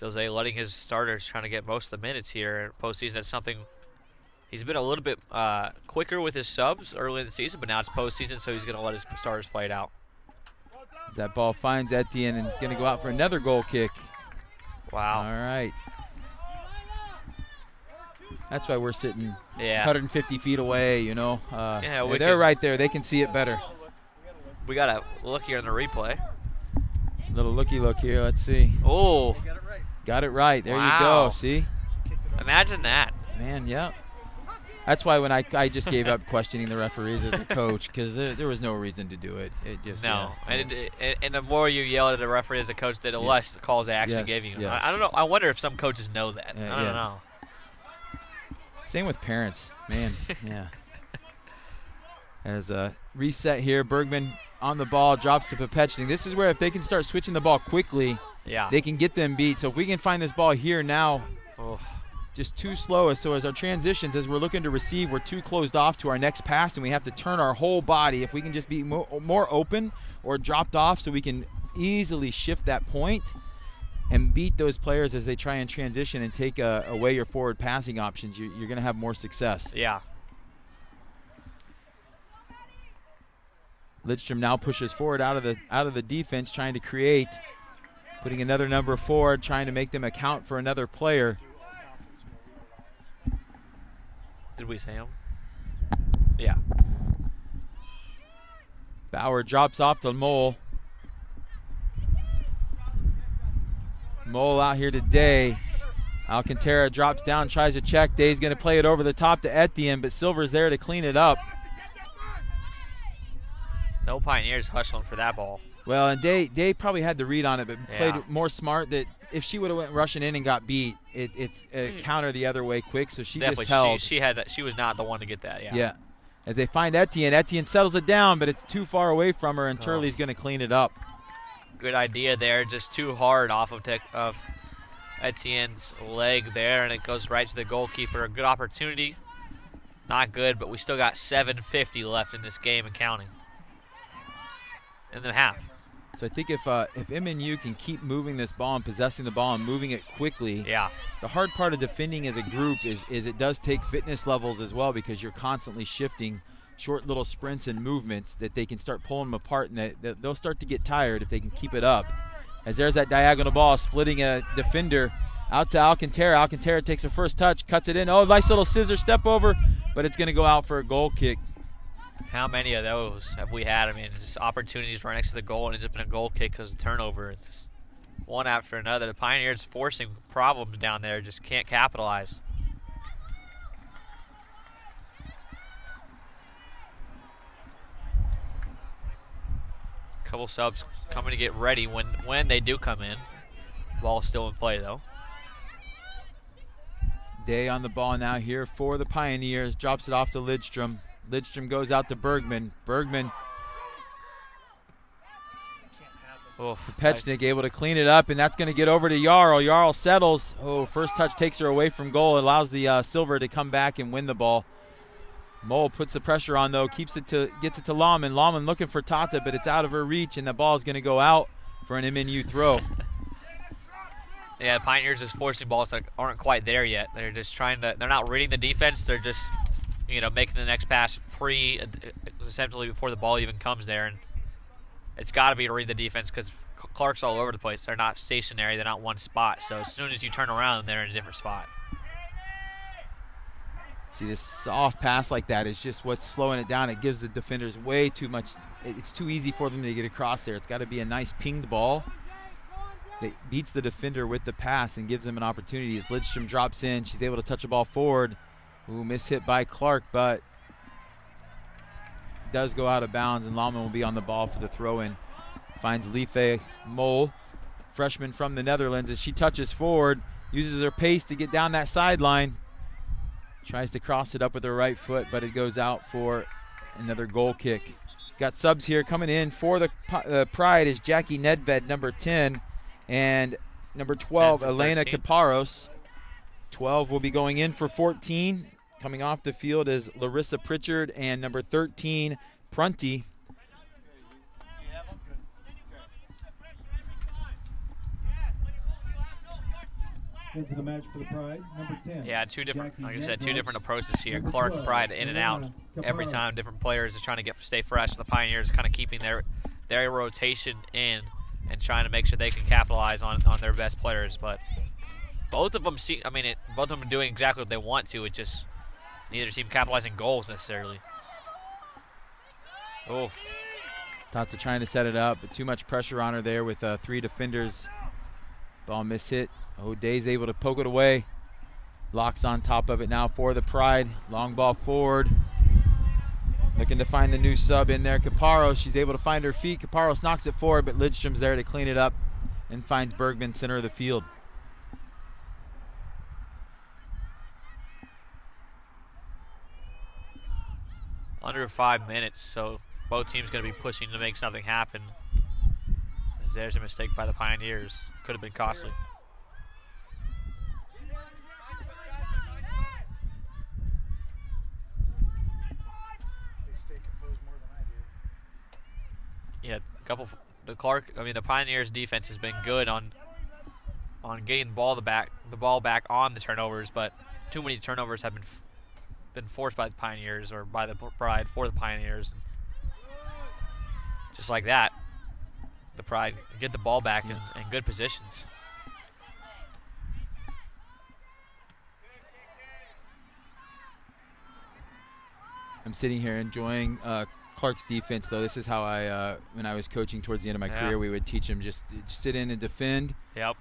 Jose letting his starters trying to get most of the minutes here. Postseason, that's something he's been a little bit quicker with his subs early in the season, but now it's postseason, so he's going to let his starters play it out. That ball finds Etienne and going to go out for another goal kick. Wow. All right. That's why we're sitting 150 feet away, you know. They're right there. They can see it better. We got to look here in the replay. Little looky look here. Let's see. Oh. Got it right. There you go. See? Imagine that. Man, yeah. That's why when I just gave up questioning the referees as a coach, because there was no reason to do it. It just no. And the more you yell at a referee as a coach, the less calls they actually gave you. Yes. I don't know. I wonder if some coaches know that. I don't know. Same with parents. Man, yeah. As a reset here, Bergman on the ball, drops to Popechnik. This is where if they can start switching the ball quickly, they can get them beat. So if we can find this ball here now, just too slow. So as our transitions, as we're looking to receive, we're too closed off to our next pass, and we have to turn our whole body. If we can just be more open or dropped off so we can easily shift that point and beat those players as they try and transition and take away your forward passing options, you're going to have more success. Yeah. Lidstrom now pushes forward out of the defense, trying to create, putting another number forward, trying to make them account for another player. Did we say him? Yeah. Bauer drops off to Mole. Mole out here today. Alcantara drops down, tries to check. Day's going to play it over the top to Etienne, but Silver's there to clean it up. No Pioneers hustling for that ball. Well, and Day probably had the read on it, but played more smart. That if she would have went rushing in and got beat, it's counter the other way quick. So she definitely just held. She was not the one to get that. Yeah. Yeah. As they find Etienne settles it down, but it's too far away from her, and Turley's going to clean it up. Good idea there, just too hard off of Etienne's leg there, and it goes right to the goalkeeper. A good opportunity. Not good, but we still got 7:50 left in this game and counting. In the half. So I think if MNU can keep moving this ball and possessing the ball and moving it quickly, the hard part of defending as a group is it does take fitness levels as well, because you're constantly shifting short little sprints and movements that they can start pulling them apart, and they'll start to get tired if they can keep it up. As there's that diagonal ball splitting a defender Out to Alcantara. Alcantara takes her first touch, cuts it in. Oh, nice little scissor step over, but it's going to go out for a goal kick. How many of those have we had? I mean, just opportunities right next to the goal, and it's just been a goal kick because of turnover. It's just one after another. The Pioneers forcing problems down there, just can't capitalize. Couple subs coming to get ready when they do come in. Ball still in play, though. Day on the ball now here for the Pioneers. Drops it off to Lidstrom. Lidstrom goes out to Bergman. Bergman. Kopechnik able to clean it up, and that's going to get over to Jarl. Jarl settles. Oh, first touch takes her away from goal. Allows the Silver to come back and win the ball. Mole puts the pressure on, though. Gets it to Lahman. Lahman looking for Tata, but it's out of her reach, and the ball is going to go out for an MNU throw. Yeah, the Pioneers is forcing balls that aren't quite there yet. They're just trying to. They're not reading the defense. They're just, making the next pass essentially before the ball even comes there, and it's got to be to read the defense because Clarke's all over the place. They're not stationary. They're not one spot. So as soon as you turn around, they're in a different spot. See, this soft pass like that is just what's slowing it down. It gives the defenders way too much. It's too easy for them to get across there. It's got to be a nice pinged ball that beats the defender with the pass and gives them an opportunity. As Lidstrom drops in, she's able to touch the ball forward. Ooh, miss hit by Clarke, but does go out of bounds, and Lahman will be on the ball for the throw-in. Finds Life Mole, freshman from the Netherlands, as she touches forward, uses her pace to get down that sideline. Tries to cross it up with her right foot, but it goes out for another goal kick. Got subs here coming in for the Pride is Jackie Nedved, number 10, and number 12, Elena Kaparos. 12 will be going in for 14. Coming off the field is Larissa Pritchard and number 13, Prunty. Into the match for the Pride, number 10. Yeah, two different approaches here. Clarke, Pride, in and out. Every time, different players are trying to stay fresh. The Pioneers kind of keeping their rotation in and trying to make sure they can capitalize on their best players. But both of them both of them are doing exactly what they want to. It just neither team capitalizing goals necessarily. Oof. Tata trying to set it up, but too much pressure on her there with 3 defenders. Ball miss hit. O'Day's able to poke it away. Locks on top of it now for the Pride. Long ball forward. Looking to find the new sub in there. Kaparos, she's able to find her feet. Kaparos knocks it forward, but Lidstrom's there to clean it up and finds Bergman center of the field. Under 5 minutes, so both teams going to be pushing to make something happen. As there's a mistake by the Pioneers. Could have been costly. Yeah, the Pioneers defense has been good on getting the ball back on the turnovers, but too many turnovers have been forced by the Pioneers or by the Pride for the Pioneers. Just like that, the Pride get the ball back in good positions. I'm sitting here enjoying Clarke's defense, though. This is how when I was coaching towards the end of my career, we would teach them just sit in and defend. Yep.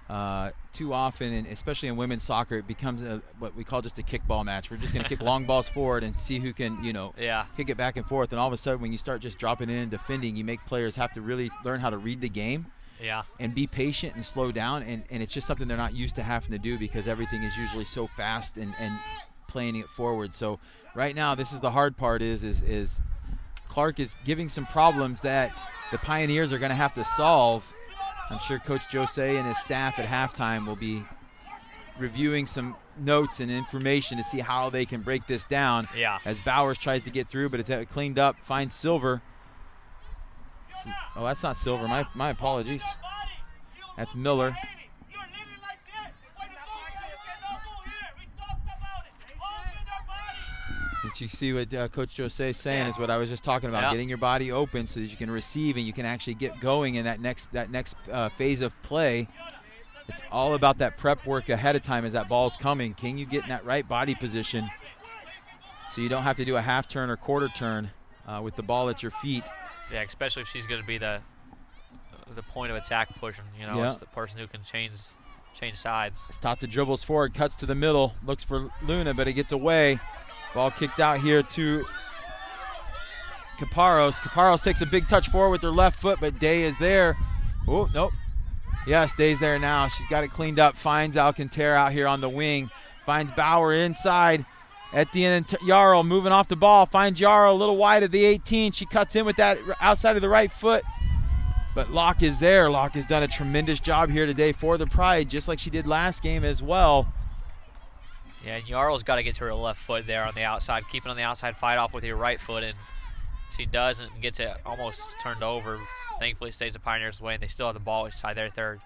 Too often, and especially in women's soccer, it becomes what we call just a kickball match. We're just going to kick long balls forward and see who can, kick it back and forth. And all of a sudden, when you start just dropping in and defending, you make players have to really learn how to read the game. Yeah. And be patient and slow down. And it's just something they're not used to having to do because everything is usually so fast and playing it forward. So right now, this is the hard part is Clarke is giving some problems that the Pioneers are going to have to solve. I'm sure Coach Jose and his staff at halftime will be reviewing some notes and information to see how they can break this down. Yeah. As Bowers tries to get through, but it's cleaned up, finds Silver. Oh, that's not Silver. My apologies. That's Miller. And you see what Coach Jose is saying is what I was just talking about, getting your body open so that you can receive and you can actually get going in that next phase of play. It's all about that prep work ahead of time as that ball's coming. Can you get in that right body position so you don't have to do a half turn or quarter turn with the ball at your feet? Yeah, especially if she's going to be the point of attack pushing. You know, it's the person who can change sides. As Tata dribbles forward, cuts to the middle, looks for Luna, but it gets away. Ball kicked out here to Caparros. Caparros takes a big touch forward with her left foot, but Day is there. Oh, nope. Yes, Day's there now. She's got it cleaned up. Finds Alcantara out here on the wing. Finds Bauer inside. Etienne and Yarrow moving off the ball. Finds Yarrow a little wide of the 18. She cuts in with that outside of the right foot. But Locke is there. Locke has done a tremendous job here today for the Pride, just like she did last game as well. Yeah, and Yarrow's got to get to her left foot there on the outside, keeping on the outside fight off with your right foot, and she does and gets it almost turned over. Thankfully, it stays the Pioneers' way, and they still have the ball inside their third.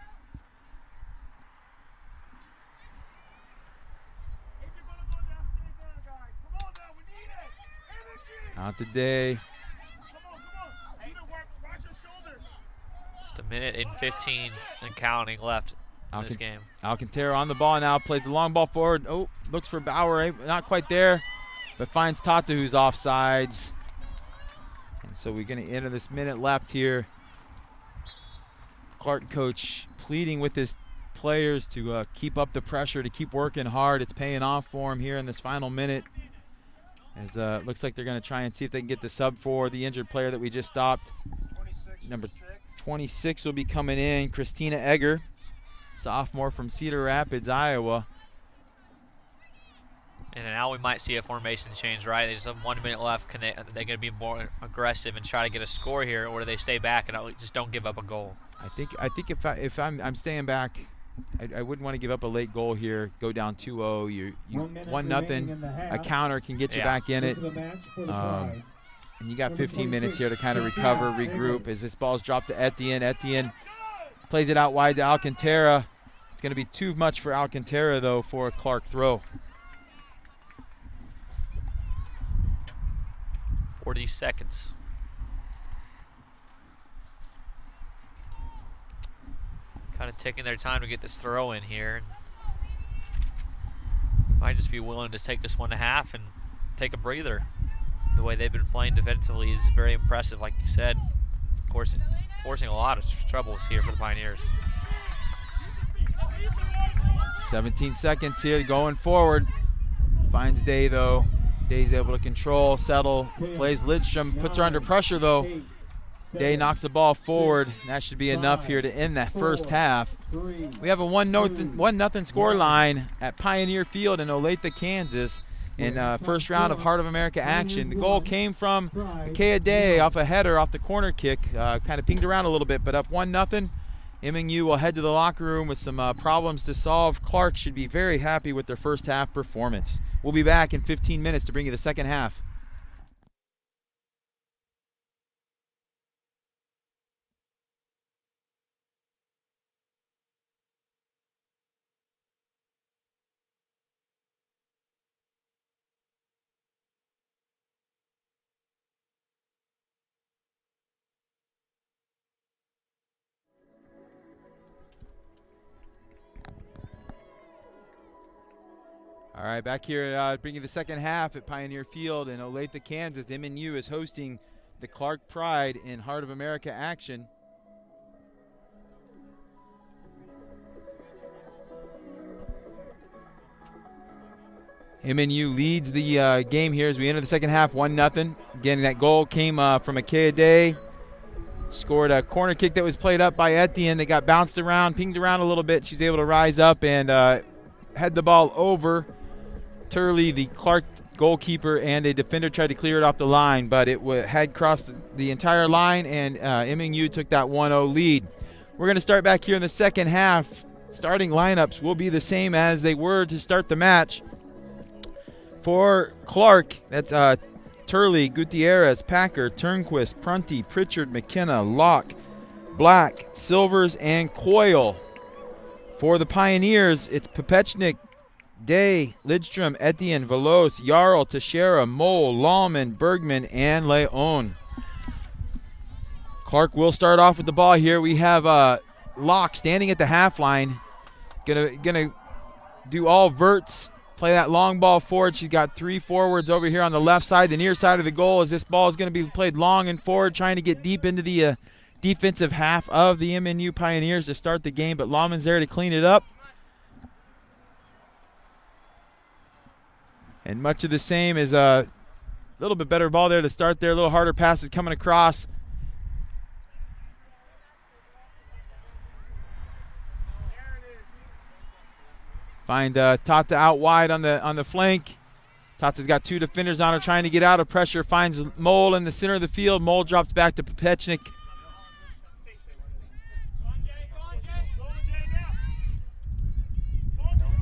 Not today. Just a minute and 15 and counting left in this game. Alcantara on the ball now, plays the long ball forward. Oh, looks for Bauer, not quite there, but finds Tata, who's offsides. And so we're going to enter this minute left here. Clarke coach pleading with his players to keep up the pressure, to keep working hard. It's paying off for him here in this final minute. As looks like they're going to try and see if they can get the sub for the injured player that we just stopped. Number 26 will be coming in, Christina Egger, sophomore from Cedar Rapids, Iowa. And now we might see a formation change, right? There's 1 minute left. Are they going to be more aggressive and try to get a score here, or do they stay back and just don't give up a goal? I think if I'm staying back, I wouldn't want to give up a late goal here. Go down 2-0. You 1-0. A counter can get you back in it. And you got 15 minutes here to kind of recover, regroup. As this ball's dropped to Etienne. Etienne plays it out wide to Alcantara. It's going to be too much for Alcantara, though, for a Clarke throw. 40 seconds. Kind of taking their time to get this throw in here. Might just be willing to take this one to half and take a breather. The way they've been playing defensively is very impressive, like you said. Of course, forcing a lot of troubles here for the Pioneers. 17 seconds here going forward. Finds Day, though. Day's able to control, settle, plays Lidstrom, puts her under pressure, though. Day knocks the ball forward. That should be enough here to end that first half. We have a 1-0 score line at Pioneer Field in Olathe, Kansas, in first round of Heart of America action. The goal came from Akea Day off a header off the corner kick. Kind of pinged around a little bit, but up 1-0. MNU will head to the locker room with some problems to solve. Clarke should be very happy with their first half performance. We'll be back in 15 minutes to bring you the second half. All right, back here bringing the second half at Pioneer Field in Olathe, Kansas. MNU is hosting the Clarke Pride in Heart of America action. MNU leads the game here as we enter the second half, 1-0. Again, that goal came from Akea Day. Scored a corner kick that was played up by Etienne. They got bounced around, pinged around a little bit. She's able to rise up and head the ball over. Turley, the Clarke goalkeeper, and a defender tried to clear it off the line, but it had crossed the entire line, and MNU took that 1-0 lead. We're going to start back here in the second half. Starting lineups will be the same as they were to start the match. For Clarke, that's Turley, Gutierrez, Packer, Turnquist, Prunty, Pritchard, McKenna, Locke, Black, Silvers, and Coyle. For the Pioneers, it's Popechnik, Day, Lidstrom, Etienne, Veloz, Jarl, Teixeira, Mole, Lallman, Bergman, and Leon. Clarke will start off with the ball here. We have Locke standing at the half line. Gonna do all verts. Play that long ball forward. She's got 3 forwards over here on the left side, the near side of the goal, as this ball is going to be played long and forward, trying to get deep into the defensive half of the MNU Pioneers to start the game, but Lahman's there to clean it up. And much of the same is a little bit better ball there to start there. A little harder passes coming across. Find Tata out wide on the flank. Tata's got 2 defenders on her trying to get out of pressure. Finds Mole in the center of the field. Mole drops back to Popechnik.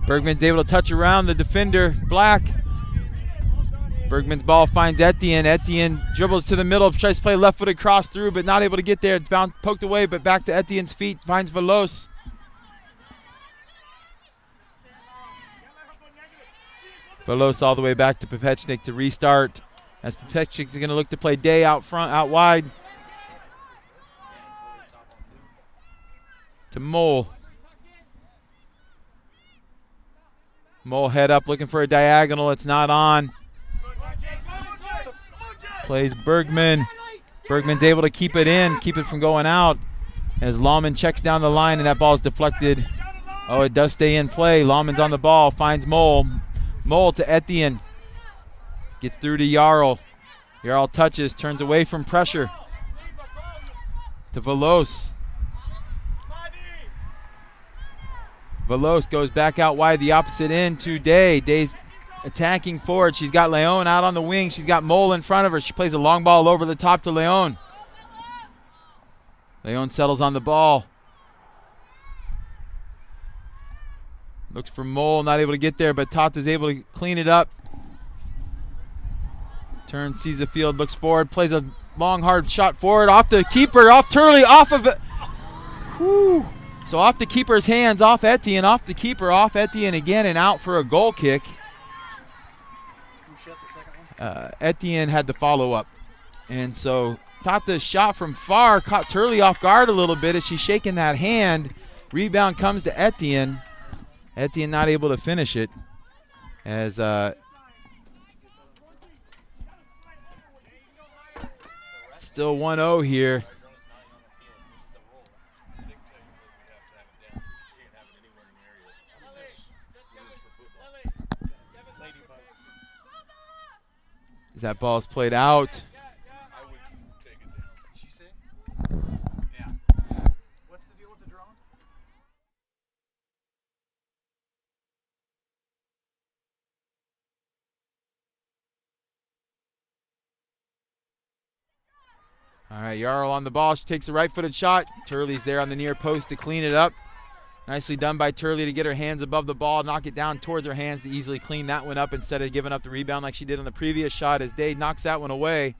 Bergman's able to touch around the defender, Black. Bergman's ball finds Etienne. Etienne dribbles to the middle, tries to play left-footed cross through, but not able to get there. It's poked away, but back to Etienne's feet. Finds Velos. Velos all the way back to Popechnik to restart. As Popechnik is going to look to play Day out front, out wide. To Mole. Mole head up looking for a diagonal. It's not on. Plays Bergman. Bergman's able to keep it in, keep it from going out. As Lahman checks down the line and that ball is deflected. Oh, it does stay in play. Lahman's on the ball, finds Mole. Mole to Etienne. Gets through to Jarl. Jarl touches, turns away from pressure. To Velos. Velos goes back out wide, the opposite end to Day. Day's attacking forward. She's got Leon out on the wing. She's got Mole in front of her. She plays a long ball over the top to Leon. Leon settles on the ball. Looks for Mole, not able to get there, but Tata's able to clean it up. Turns, sees the field, looks forward, plays a long, hard shot forward, off the keeper, off Turley, off of it. Whew. So off the keeper's hands, off Etienne, off the keeper, off Etienne again, and out for a goal kick. Etienne had the follow-up. And so Tata's shot from far caught Turley off guard a little bit as she's shaking that hand. Rebound comes to Etienne. Etienne not able to finish it as still 1-0 here. As that ball is played out. All right, Jarl on the ball. She takes a right-footed shot. Turley's there on the near post to clean it up. Nicely done by Turley to get her hands above the ball, knock it down towards her hands to easily clean that one up instead of giving up the rebound like she did on the previous shot as Day knocks that one away.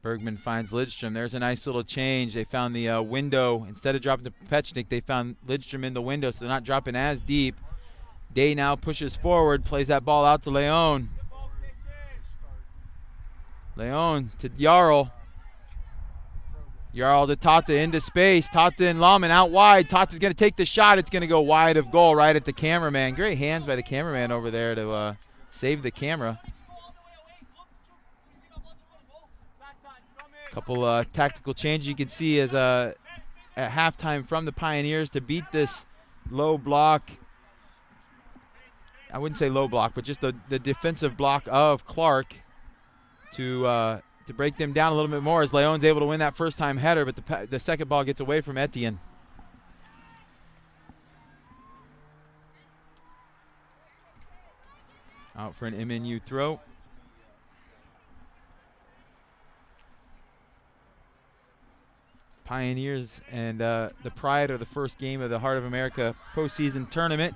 Bergman finds Lidstrom. There's a nice little change. They found the window. Instead of dropping to Popechnik, they found Lidstrom in the window, so they're not dropping as deep. Day now pushes forward, plays that ball out to Leon. Leon to Jarl. Jarl to Tata into space. Tata and Lahman out wide. Tata's going to take the shot. It's going to go wide of goal right at the cameraman. Great hands by the cameraman over there to save the camera. Couple tactical changes you can see as at halftime from the Pioneers to beat this low block. I wouldn't say low block, but just the defensive block of Clarke to break them down a little bit more as Leon's able to win that first-time header, but the second ball gets away from Etienne. Out for an MNU throw. Pioneers and the Pride are the first game of the Heart of America postseason tournament.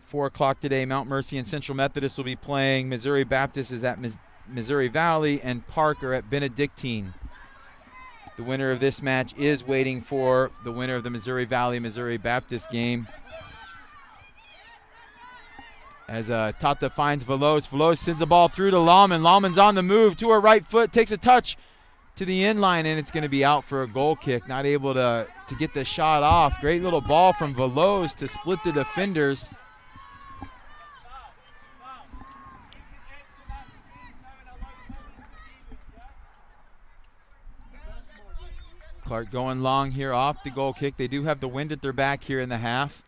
4 o'clock today, Mount Mercy and Central Methodist will be playing. Missouri Baptist is at Missouri Valley, and Park are at Benedictine. The winner of this match is waiting for the winner of the Missouri Valley Missouri Baptist game. As Tata finds Veloz. Veloz sends the ball through to Lawman. Lawman's on the move to her right foot, takes a touch to the end line, and it's going to be out for a goal kick. Not able to get the shot off. Great little ball from Veloz to split the defenders. Clarke going long here off the goal kick. They do have the wind at their back here in the half.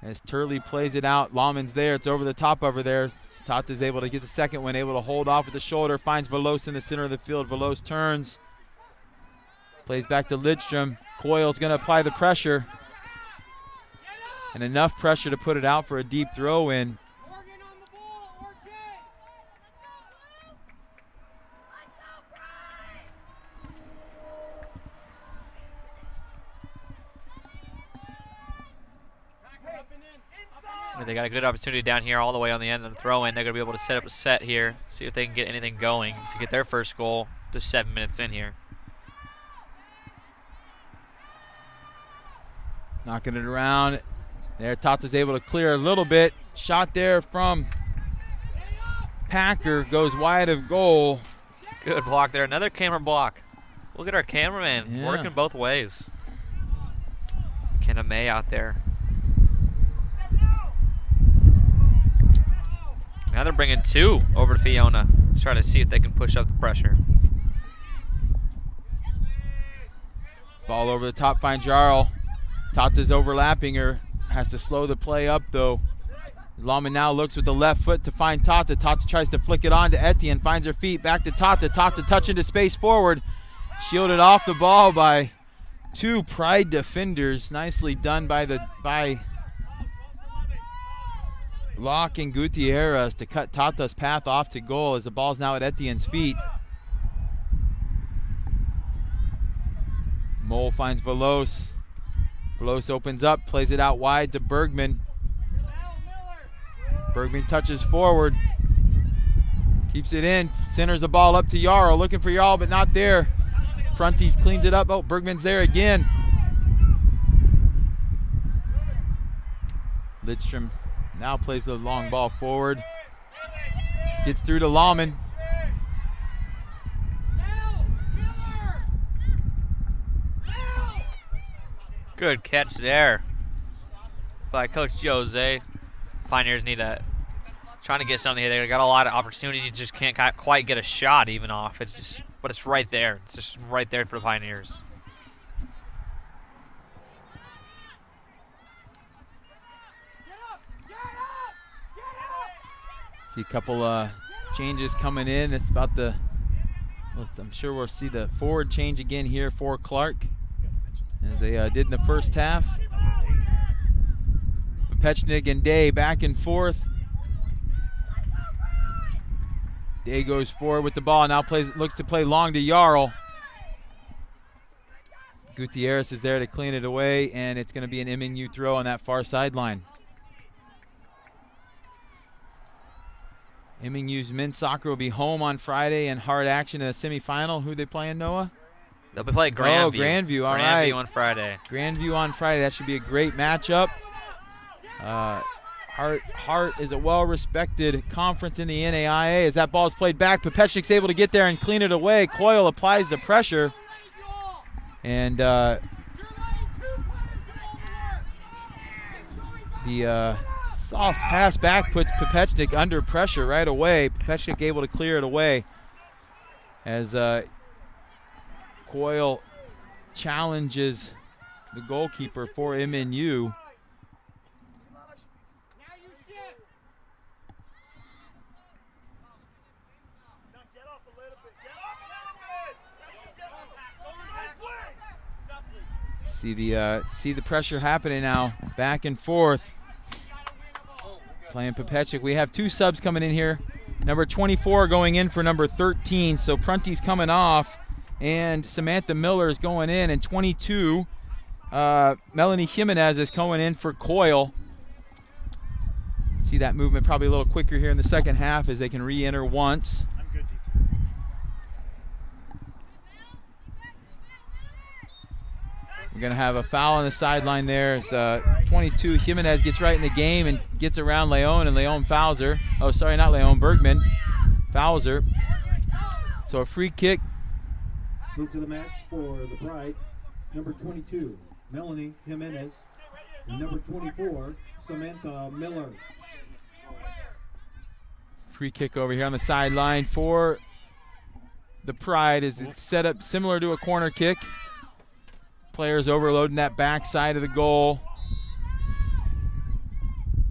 As Turley plays it out, Lawman's there. It's over the top of her there. Tata's able to get the second one, able to hold off with the shoulder. Finds Veloz in the center of the field. Veloz turns. Plays back to Lidstrom. Coyle's going to apply the pressure. And enough pressure to put it out for a deep throw in. They got a good opportunity down here all the way on the end of the throw-in. They're going to be able to set up a set here, see if they can get anything going to get their first goal just 7 minutes in here. Knocking it around. There, Tata's able to clear a little bit. Shot there from Packer. Goes wide of goal. Good block there. Another camera block. Look at our cameraman working both ways. Kenna May out there. Now they're bringing two over to Fiona. Let's try to see if they can push up the pressure. Ball over the top, finds Jarl. Tata's overlapping her. Has to slow the play up, though. Lawman now looks with the left foot to find Tata. Tata tries to flick it on to Etienne. Finds her feet. Back to Tata. Tata touch into space forward. Shielded off the ball by two Pride defenders. Nicely done by Locke and Gutierrez to cut Tata's path off to goal as the ball's now at Etienne's feet. Mole finds Veloz. Veloz opens up, plays it out wide to Bergman. Bergman touches forward. Keeps it in, centers the ball up to Yarrow. Looking for Yarrow, but not there. Prunties cleans it up. Oh, Bergman's there again. Lidstrom now plays the long ball forward. Gets through to Lawman. Good catch there by Coach Jose. Pioneers need trying to get something here. They got a lot of opportunities, just can't quite get a shot even off. But it's right there. It's just right there for the Pioneers. See a couple changes coming in. It's about I'm sure we'll see the forward change again here for Clarke, as they did in the first half. Popechnik and Day back and forth. Day goes forward with the ball. Now looks to play long to Jarl. Gutierrez is there to clean it away, and it's going to be an MNU throw on that far sideline. MNU's men's soccer will be home on Friday in hard action in the semifinal. Who they playing, Noah? They'll be playing Grandview. Oh, Grandview, all right. Grandview on Friday. Grandview on Friday. That should be a great matchup. Hart is a well-respected conference in the NAIA. As that ball is played back, Popechnik's able to get there and clean it away. Coyle applies the pressure. And the soft pass back puts Popechnik under pressure right away. Popechnik able to clear it away as Coyle challenges the goalkeeper for MNU. See the pressure happening now, back and forth. Playing Popechnik. We have two subs coming in here. Number 24 going in for number 13. So Prunty's coming off, and Samantha Miller is going in, and 22, Melanie Jimenez is going in for Coyle. See that movement probably a little quicker here in the second half as they can re-enter once. We're going to have a foul on the sideline there. It's 22. Jimenez gets right in the game and gets around Leon, and Leon fouls her. Oh, sorry, not Leon. Bergman fouls her. So a free kick. Move to the match for the Pride. Number 22, Melanie Jimenez. And number 24, Samantha Miller. Free kick over here on the sideline for the Pride as it's set up similar to a corner kick. Players overloading that back side of the goal.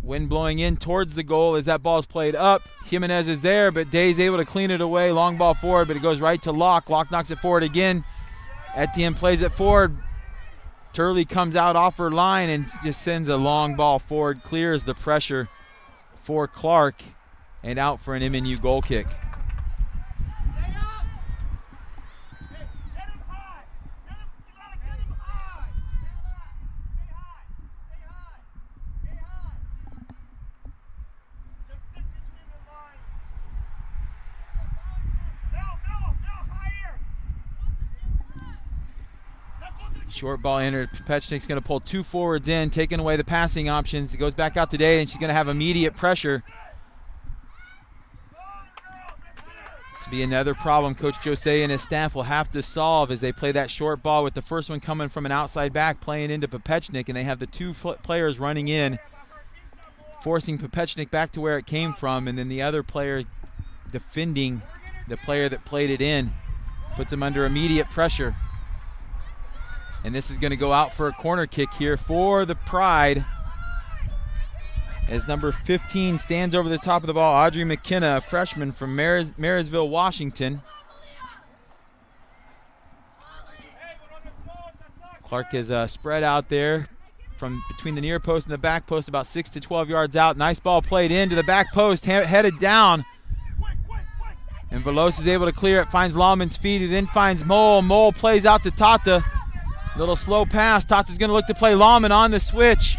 Wind blowing in towards the goal as that ball's played up. Jimenez is there, but Day's able to clean it away. Long ball forward, but it goes right to Locke. Locke knocks it forward again. Etienne plays it forward. Turley comes out off her line and just sends a long ball forward. Clears the pressure for Clarke and out for an MNU goal kick. Short ball entered. Pepechnik's going to pull two forwards in, taking away the passing options. It goes back out today, and she's going to have immediate pressure. This will be another problem Coach Jose and his staff will have to solve as they play that short ball with the first one coming from an outside back playing into Pepechnik, and they have the two players running in, forcing Pepechnik back to where it came from, and then the other player defending the player that played it in, puts him under immediate pressure. And this is going to go out for a corner kick here for the Pride as number 15 stands over the top of the ball. Audrey McKenna, a freshman from Marysville, Washington. Clarke is spread out there from between the near post and the back post, about 6 to 12 yards out. Nice ball played into the back post, headed down. And Veloz is able to clear it, finds Lawman's feet, and then finds Mole. Mole plays out to Tata. Little slow pass. Tata's going to look to play Lawman on the switch.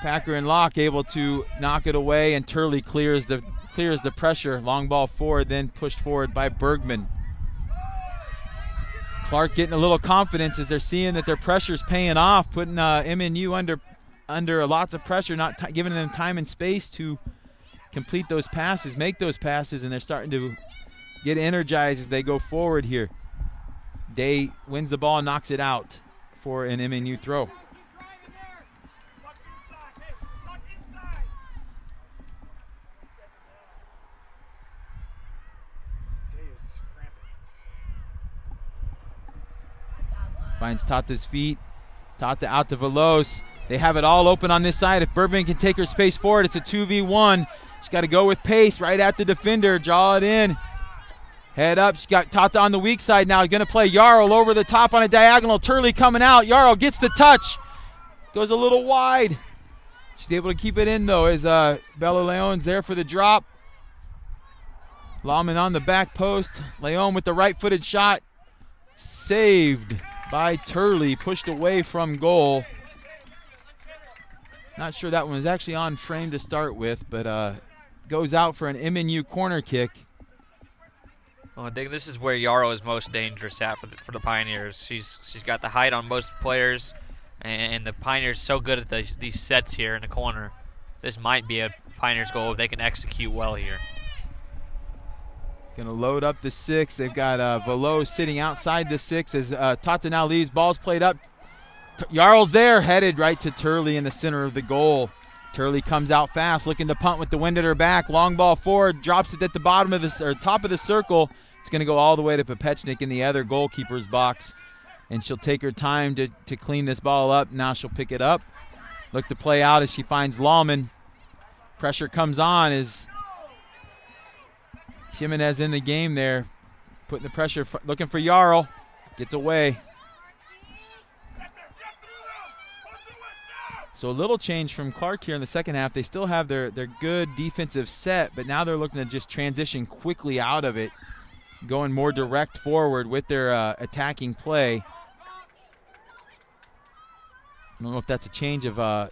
Packer and Locke able to knock it away, and Turley clears the pressure. Long ball forward, then pushed forward by Bergman. Clarke getting a little confidence as they're seeing that their pressure's paying off, putting MNU under lots of pressure, not giving them time and space to complete those passes, make those passes, and they're starting to get energized as they go forward here. Day wins the ball and knocks it out for an MNU throw. Finds Tata's feet. Tata out to Veloz. They have it all open on this side. If Bergman can take her space forward, it's a 2v1. She's got to go with pace right at the defender, draw it in. Head up, she's got Tata on the weak side now. Going to play Jarl over the top on a diagonal. Turley coming out. Jarl gets the touch. Goes a little wide. She's able to keep it in, though, as Bella Leon's there for the drop. Lawman on the back post. Leon with the right-footed shot. Saved by Turley. Pushed away from goal. Not sure that one was actually on frame to start with, but goes out for an MNU corner kick. Well, I think this is where Yarrow is most dangerous at for the Pioneers. She's got the height on most players, and the Pioneers so good at these sets here in the corner. This might be a Pioneers goal if they can execute well here. Going to load up the 6. They've got Veloz sitting outside the 6 as Tata now leaves. Ball's played up. Jarl's there, headed right to Turley in the center of the goal. Turley comes out fast, looking to punt with the wind at her back. Long ball forward, drops it at the bottom of the top of the circle. It's going to go all the way to Pepechnik in the other goalkeeper's box, and she'll take her time to clean this ball up. Now she'll pick it up, look to play out as she finds Lawman. Pressure comes on as Jimenez in the game there, putting the pressure, looking for Jarl. Gets away. So a little change from Clarke here in the second half. They still have their good defensive set, but now they're looking to just transition quickly out of it, going more direct forward with their attacking play. I don't know if that's a change of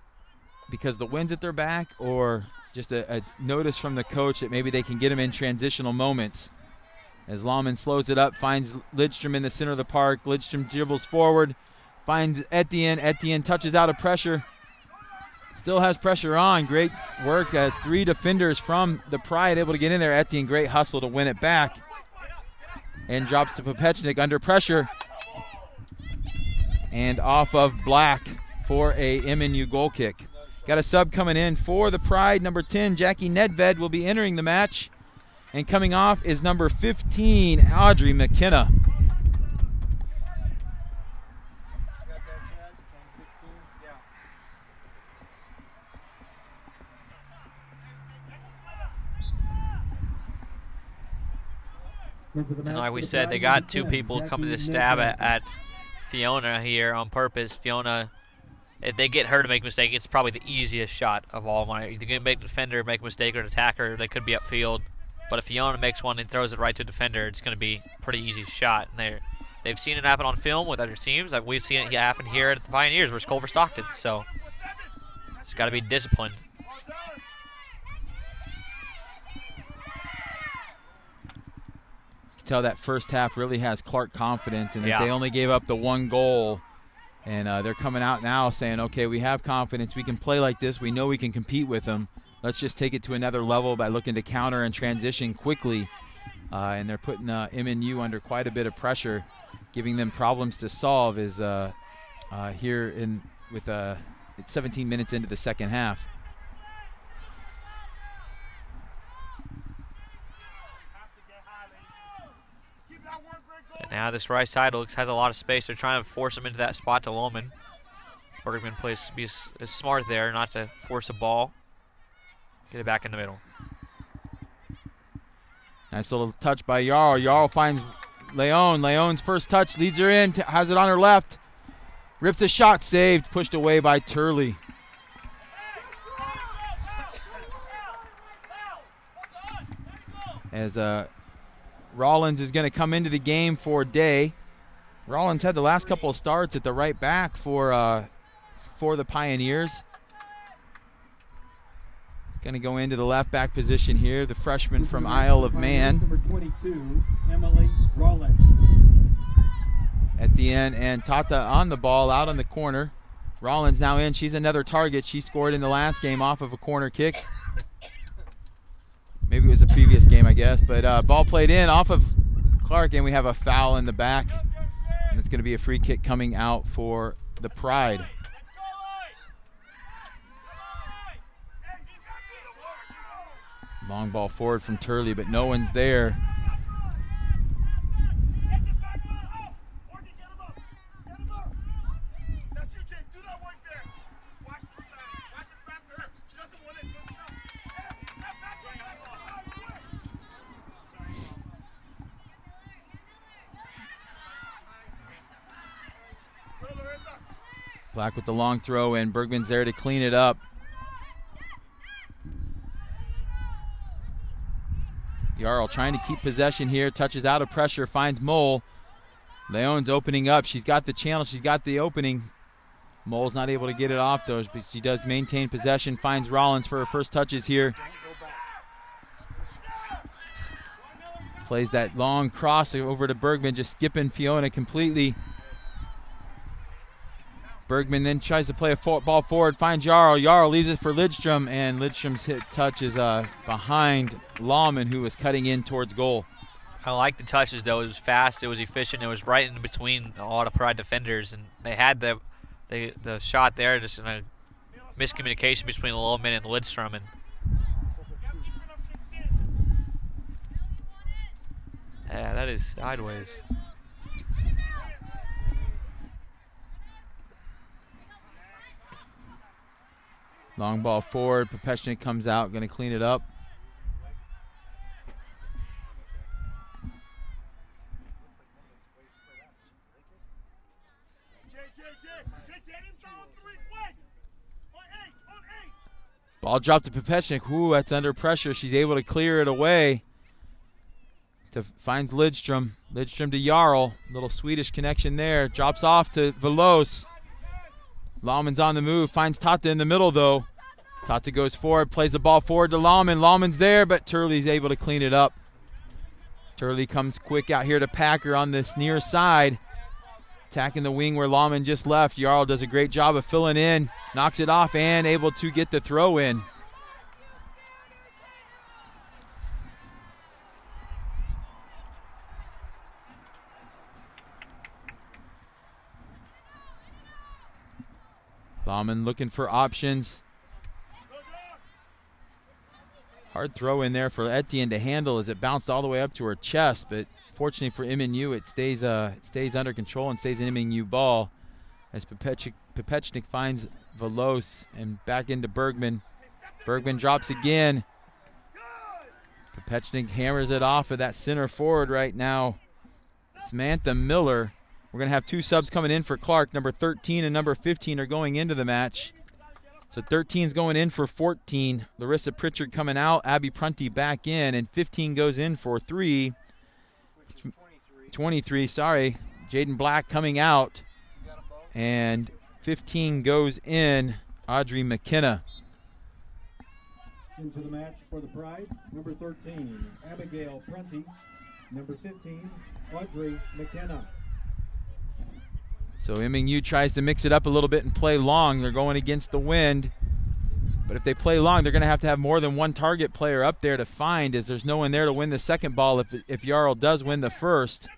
because the wind's at their back, or just a notice from the coach that maybe they can get them in transitional moments. As Laumann slows it up, finds Lidstrom in the center of the park. Lidstrom dribbles forward, finds Etienne. Etienne touches out of pressure. Still has pressure on. Great work as 3 defenders from the Pride able to get in there. Etienne, great hustle to win it back. And drops to Popechnik under pressure. And off of Black for a MNU goal kick. Got a sub coming in for the Pride. Number 10, Jackie Nedved, will be entering the match. And coming off is number 15, Audrey McKenna. And like we said, they got 2 people coming to stab at Fiona here on purpose. Fiona, if they get her to make a mistake, it's probably the easiest shot of all. If they make the defender make a mistake or an attacker, they could be upfield. But if Fiona makes one and throws it right to a defender, it's going to be a pretty easy shot. And they've seen it happen on film with other teams. Like we've seen it happen here at the Pioneers versus Culver Stockton. So it's got to be disciplined. You can tell that first half really has Clarke confidence, and that they only gave up the 1 goal. And they're coming out now saying, okay, we have confidence. We can play like this. We know we can compete with them. Let's just take it to another level by looking to counter and transition quickly. And they're putting MNU under quite a bit of pressure, giving them problems to solve is here with it's 17 minutes into the second half. And now this right side has a lot of space. They're trying to force him into that spot to Lohman. Bergman is smart there not to force a ball. Get it back in the middle. Nice little touch by Jarl. Jarl finds Leon. Leon's first touch leads her in. Has it on her left. Rips a shot, saved. Pushed away by Turley. As Rollins is going to come into the game for Day. Rollins had the last couple of starts at the right back for the Pioneers. Going to go into the left back position here, the freshman from Isle of Man. Number 22, Emily Rollins. At the end, and Tata on the ball out on the corner. Rollins now in. She's another target. She scored in the last game off of a corner kick. Maybe it was a previous game, I guess. But ball played in off of Clarke, and we have a foul in the back. And it's going to be a free kick coming out for the Pride. Long ball forward from Turley, but no one's there. Black with the long throw, and Bergman's there to clean it up. Jarl trying to keep possession here, touches out of pressure, finds Mole. Leon's opening up. She's got the channel, she's got the opening. Mole's not able to get it off though, but she does maintain possession, finds Rollins for her first touches here. Plays that long cross over to Bergman, just skipping Fiona completely. Bergman then tries to play a ball forward, finds Jarl. Jarl leaves it for Lidstrom, and Lidstrom's hit touch is behind Lawman, who was cutting in towards goal. I like the touches, though. It was fast, it was efficient, it was right in between all the Pride defenders, and they had the shot there, just in a miscommunication between Lawman and Lidstrom. And yeah, that is sideways. Long ball forward. Popechnik comes out, going to clean it up. Ball dropped to Popechnik. Ooh, that's under pressure. She's able to clear it away. Finds Lidstrom. Lidstrom to Jarl. Little Swedish connection there. Drops off to Velos. Lauman's on the move, finds Tata in the middle though. Tata goes forward, plays the ball forward to Lauman. Lauman's there, but Turley's able to clean it up. Turley comes quick out here to Packer on this near side. Attacking the wing where Lawman just left. Jarl does a great job of filling in. Knocks it off and able to get the throw in. Lawman looking for options. Hard throw in there for Etienne to handle as it bounced all the way up to her chest, but fortunately for MNU, it stays under control and stays an MNU ball as Popechnik finds Velos and back into Bergman. Bergman drops again. Popechnik hammers it off of that center forward right now. Samantha Miller. We're going to have two subs coming in for Clarke. Number 13 and number 15 are going into the match. So 13's going in for 14. Larissa Pritchard coming out. Abby Prunty back in. And 15 goes in for 3. 23, sorry. Jaden Black coming out. And 15 goes in. Audrey McKenna. Into the match for the Pride, number 13, Abigail Prunty. Number 15, Audrey McKenna. So MNU tries to mix it up a little bit and play long. They're going against the wind. But if they play long, they're going to have more than one target player up there to find, as there's no one there to win the second ball if Jarl does win the first.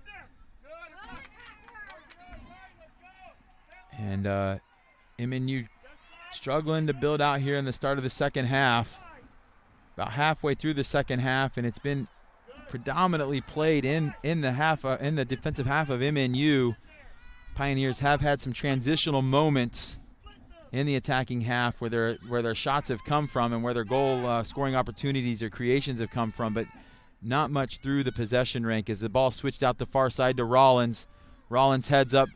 And MNU struggling to build out here in the start of the second half. About halfway through the second half, and it's been predominantly played in the defensive half of MNU. Pioneers have had some transitional moments in the attacking half where their shots have come from and where their goal scoring opportunities or creations have come from, but not much through the possession rank as the ball switched out the far side to Rollins. Rollins heads up,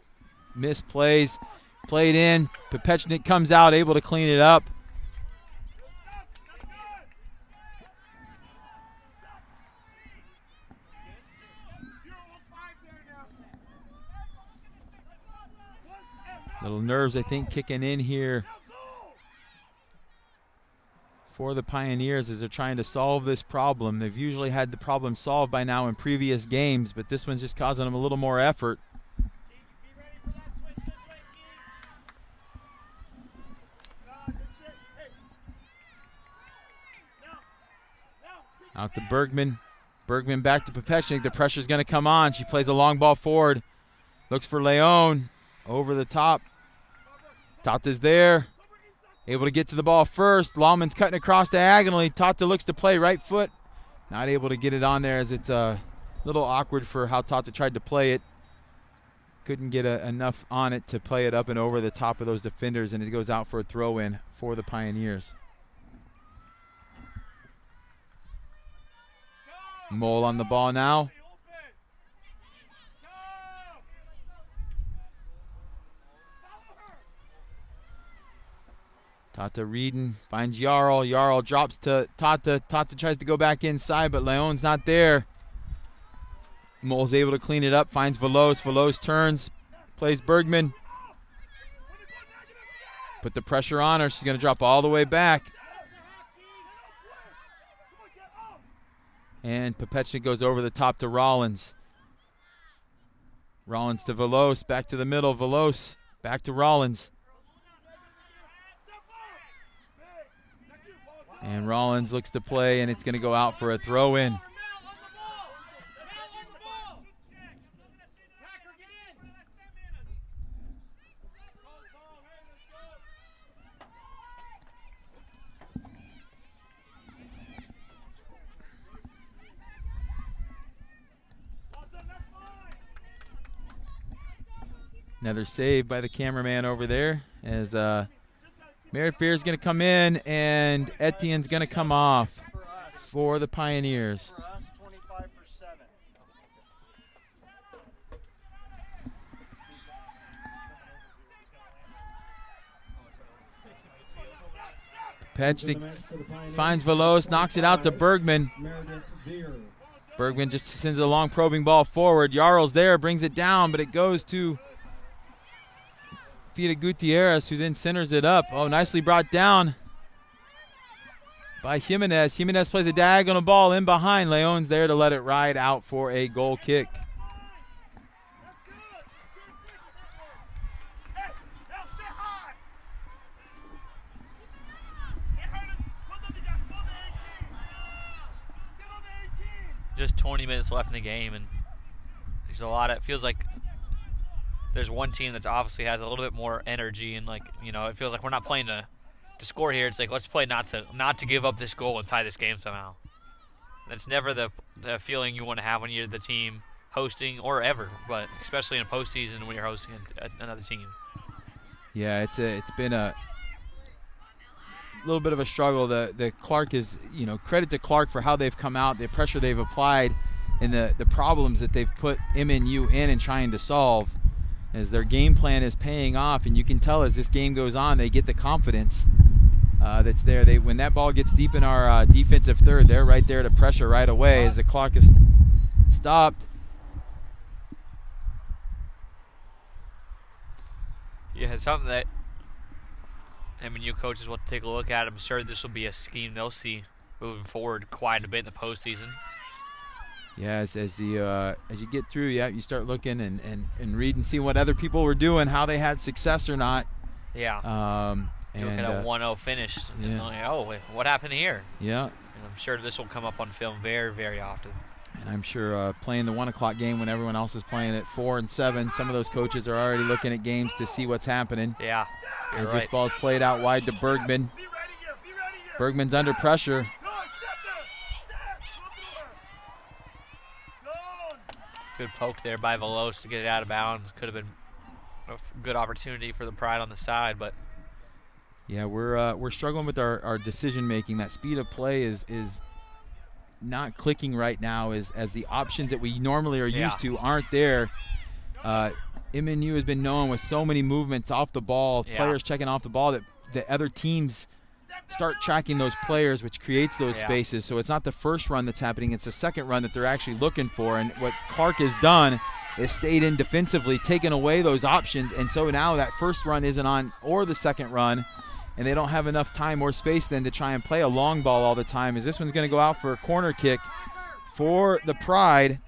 misplays, played in. Popechnik comes out, able to clean it up. Little nerves, I think, kicking in here for the Pioneers as they're trying to solve this problem. They've usually had the problem solved by now in previous games, but this one's just causing them a little more effort. Out to Bergman. Bergman back to Popechnik. The pressure's going to come on. She plays a long ball forward. Looks for Leon. Over the top. Tata's there. Able to get to the ball first. Lawman's cutting across diagonally. Tata looks to play right foot. Not able to get it on there as it's a little awkward for how Tata tried to play it. Couldn't get enough on it to play it up and over the top of those defenders, and it goes out for a throw-in for the Pioneers. Mole on the ball now. Tata reading, finds Jarl. Jarl drops to Tata. Tata tries to go back inside, but Leon's not there. Mole's able to clean it up, finds Velos. Velos turns, plays Bergman. Put the pressure on her. She's going to drop all the way back. And Popechnik goes over the top to Rollins. Rollins to Velos, back to the middle. Velos, back to Rollins. And Rollins looks to play, and it's going to go out for a throw-in. Another save by the cameraman over there as Merritt Beer's going to come in and Etienne's going to come off for the Pioneers. For us, 25 for 7. Popechnik finds Velos, knocks it out to Bergman. Bergman just sends a long probing ball forward. Jarl's there, brings it down, but it goes to Fida Gutierrez, who then centers it up. Oh, nicely brought down. by Jimenez. Jimenez plays a diagonal ball in behind. Leon's there to let it ride out for a goal kick. Just 20 minutes left in the game, and there's a lot of, it feels like there's one team that obviously has a little bit more energy, and, like, you know, it feels like we're not playing to score here. It's like, let's play not to give up this goal and tie this game somehow. That's never the feeling you want to have when you're the team hosting, or ever, but especially in a postseason when you're hosting another team. Yeah, it's been a little bit of a struggle. The Clarke is, you know, credit to Clarke for how they've come out, the pressure they've applied, and the problems that they've put MNU in and trying to solve, as their game plan is paying off. And you can tell as this game goes on, they get the confidence that's there. When that ball gets deep in our defensive third, they're right there to pressure right away as the clock is stopped. Yeah, it's something that MNU coaches will take a look at. I'm sure this will be a scheme they'll see moving forward quite a bit in the postseason. Yeah, as you get through, you start looking and read and see what other people were doing, how they had success or not. Yeah. You look at a 1-0 finish. Yeah. And like, oh, wait, what happened here? Yeah. And I'm sure this will come up on film very, very often. And I'm sure playing the 1 o'clock game when everyone else is playing at 4 and 7, some of those coaches are already looking at games to see what's happening. Yeah, as right. This ball's played out wide to Bergman. Bergman's under pressure. Good poke there by Veloz to get it out of bounds. Could have been a good opportunity for the Pride on the side, but yeah, we're struggling with our decision making. That speed of play is not clicking right now, as the options that we normally are used to aren't there. MNU has been known with so many movements off the ball, players checking off the ball, that the other teams start tracking those players, which creates those spaces. So it's not the first run that's happening, it's the second run that they're actually looking for. And what Clarke has done is stayed in defensively, taken away those options, and so now that first run isn't on, or the second run, and they don't have enough time or space then to try and play a long ball all the time, as this one's going to go out for a corner kick for the Pride.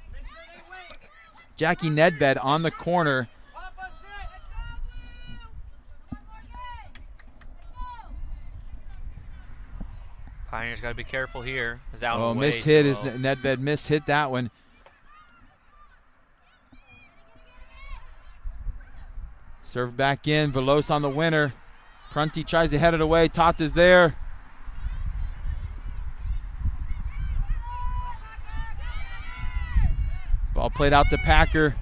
Jackie Nedved on the corner. Pioneers got to be careful here. Miss hit is Nedved miss hit that one. Served back in, Veloz on the winner. Prunty tries to head it away. Tata's there. Ball played out to Packer.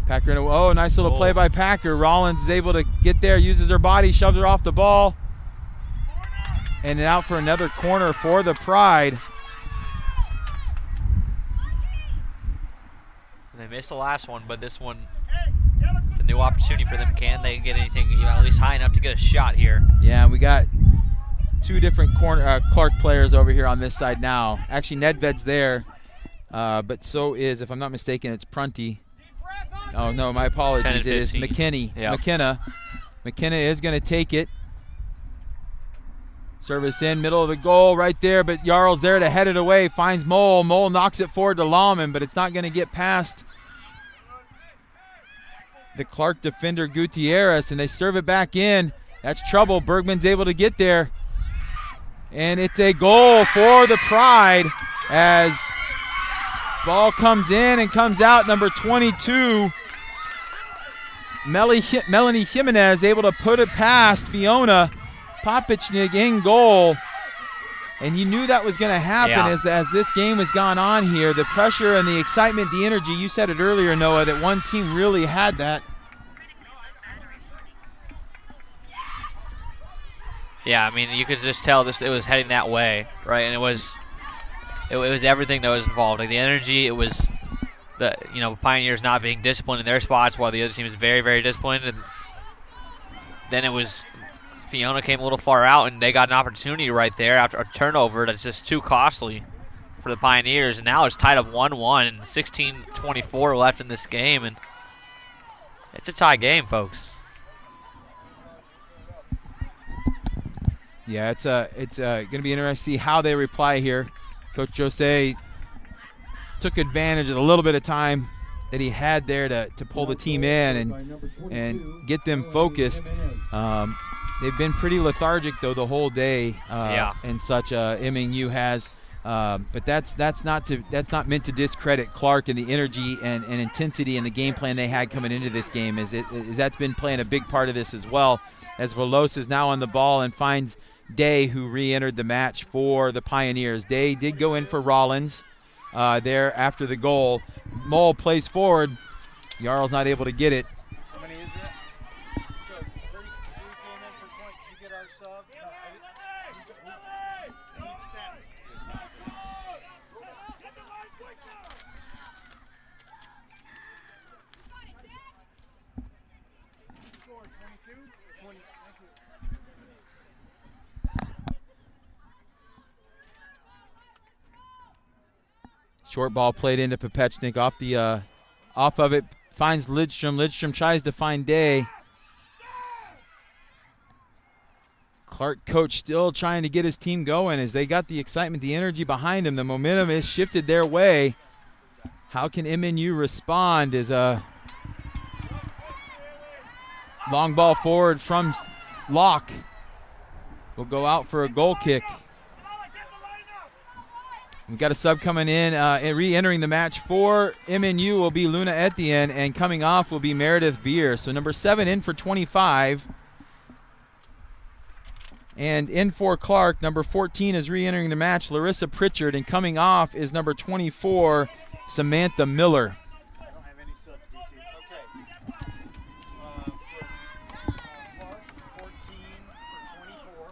Packer, nice little play by Packer. Rollins is able to get there, uses her body, shoves her off the ball. And out for another corner for the Pride. They missed the last one, but this one, it's a new opportunity for them. Can they get anything, at least high enough to get a shot here? Yeah, we got two different Clarke players over here on this side now. Actually, Nedved's there, but so is, if I'm not mistaken, it's Prunty. Oh, no, my apologies. It is McKinney. Yep. McKenna is going to take it. Service in, middle of the goal right there, but Jarl's there to head it away. Finds Mole. Mole knocks it forward to Lawman, but it's not going to get past the Clarke defender Gutierrez, and they serve it back in. That's trouble. Bergman's able to get there. And it's a goal for the Pride as ball comes in and comes out. Number 22, Melanie Jimenez, able to put it past Fiona Popichnik in goal. And you knew that was going to happen as this game has gone on here. The pressure and the excitement, the energy. You said it earlier, Noah, that one team really had that. Yeah, I mean, you could just tell it was heading that way, right? And it was everything that was involved. Like the energy, it was the Pioneers not being disciplined in their spots while the other team is very, very disciplined. And then it was Fiona came a little far out, and they got an opportunity right there after a turnover that's just too costly for the Pioneers. And now it's tied up 1-1 and 16:24 left in this game, and it's a tie game, folks. Yeah, it's going to be interesting to see how they reply here. Coach Jose took advantage of the little bit of time that he had there to pull the team in and get them focused. They've been pretty lethargic though the whole day, and such. MNU has, but that's not meant to discredit Clarke and the energy and intensity and the game plan they had coming into this game. Is that's been playing a big part of this as well. As Veloz is now on the ball and finds Day, who re-entered the match for the Pioneers. Day did go in for Rollins there after the goal. Mole plays forward. Jarl's not able to get it. How many is it? So, three came in for 20. Did you get our sub? No, need stats. Score 22? 20. Thank you. Short ball played into Popechnik off of it, finds Lidstrom. Lidstrom tries to find Day. Clarke coach still trying to get his team going as they got the excitement, the energy behind them. The momentum is shifted their way. How can MNU respond as a long ball forward from Locke will go out for a goal kick. We've got a sub coming in, re-entering the match for MNU will be Luna Etienne, and coming off will be Meredith Beer. So number 7 in for 25. And in for Clarke, number 14 is re-entering the match, Larissa Pritchard, and coming off is number 24, Samantha Miller. I don't have any subs, DT. Okay. For Clarke, 14 for 24.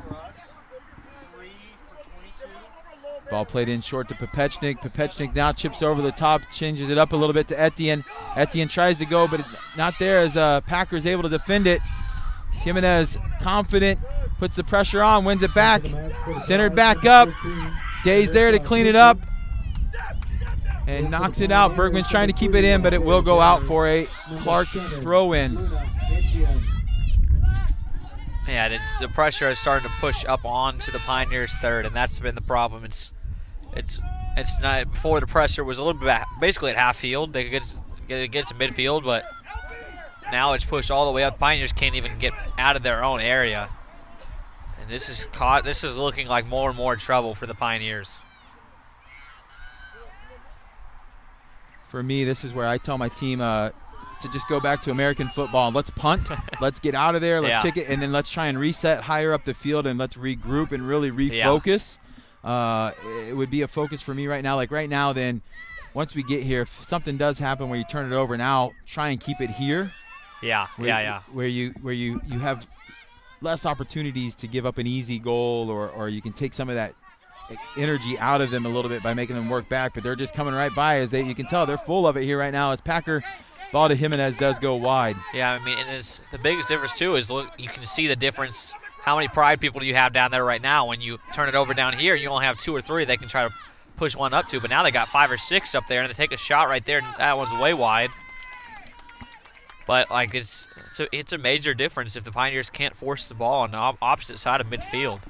For us, 3 for 22. Ball played in short to Popechnik. Popechnik now chips over the top, changes it up a little bit to Etienne. Etienne tries to go, but not there as Packer is able to defend it. Jimenez confident, puts the pressure on, wins it back, centered back up. Day's there to clean it up and knocks it out. Bergman's trying to keep it in, but it will go out for a Clarke throw-in. Yeah, the pressure is starting to push up onto the Pioneers' third, and that's been the problem. It's not, before the pressure was a little bit basically at half field. They could get to midfield, but now it's pushed all the way up. Pioneers can't even get out of their own area, and this is looking like more and more trouble for the Pioneers. For me, this is where I tell my team to just go back to American football and let's punt. Let's get out of there. Let's kick it, and then let's try and reset higher up the field, and let's regroup and really refocus. It would be a focus for me right now. Like right now, then once we get here, if something does happen where you turn it over, now try and keep it here. Where you have less opportunities to give up an easy goal, or you can take some of that energy out of them a little bit by making them work back. But they're just coming right by, as you can tell they're full of it here right now as Packer ball to Jimenez does go wide. Yeah, I mean, and the biggest difference too is, look, you can see the difference. How many Pride people do you have down there right now? When you turn it over down here, you only have 2 or 3 they can try to push one up to, but now they got 5 or 6 up there, and they take a shot right there, and that one's way wide. But like it's a major difference if the Pioneers can't force the ball on the opposite side of midfield.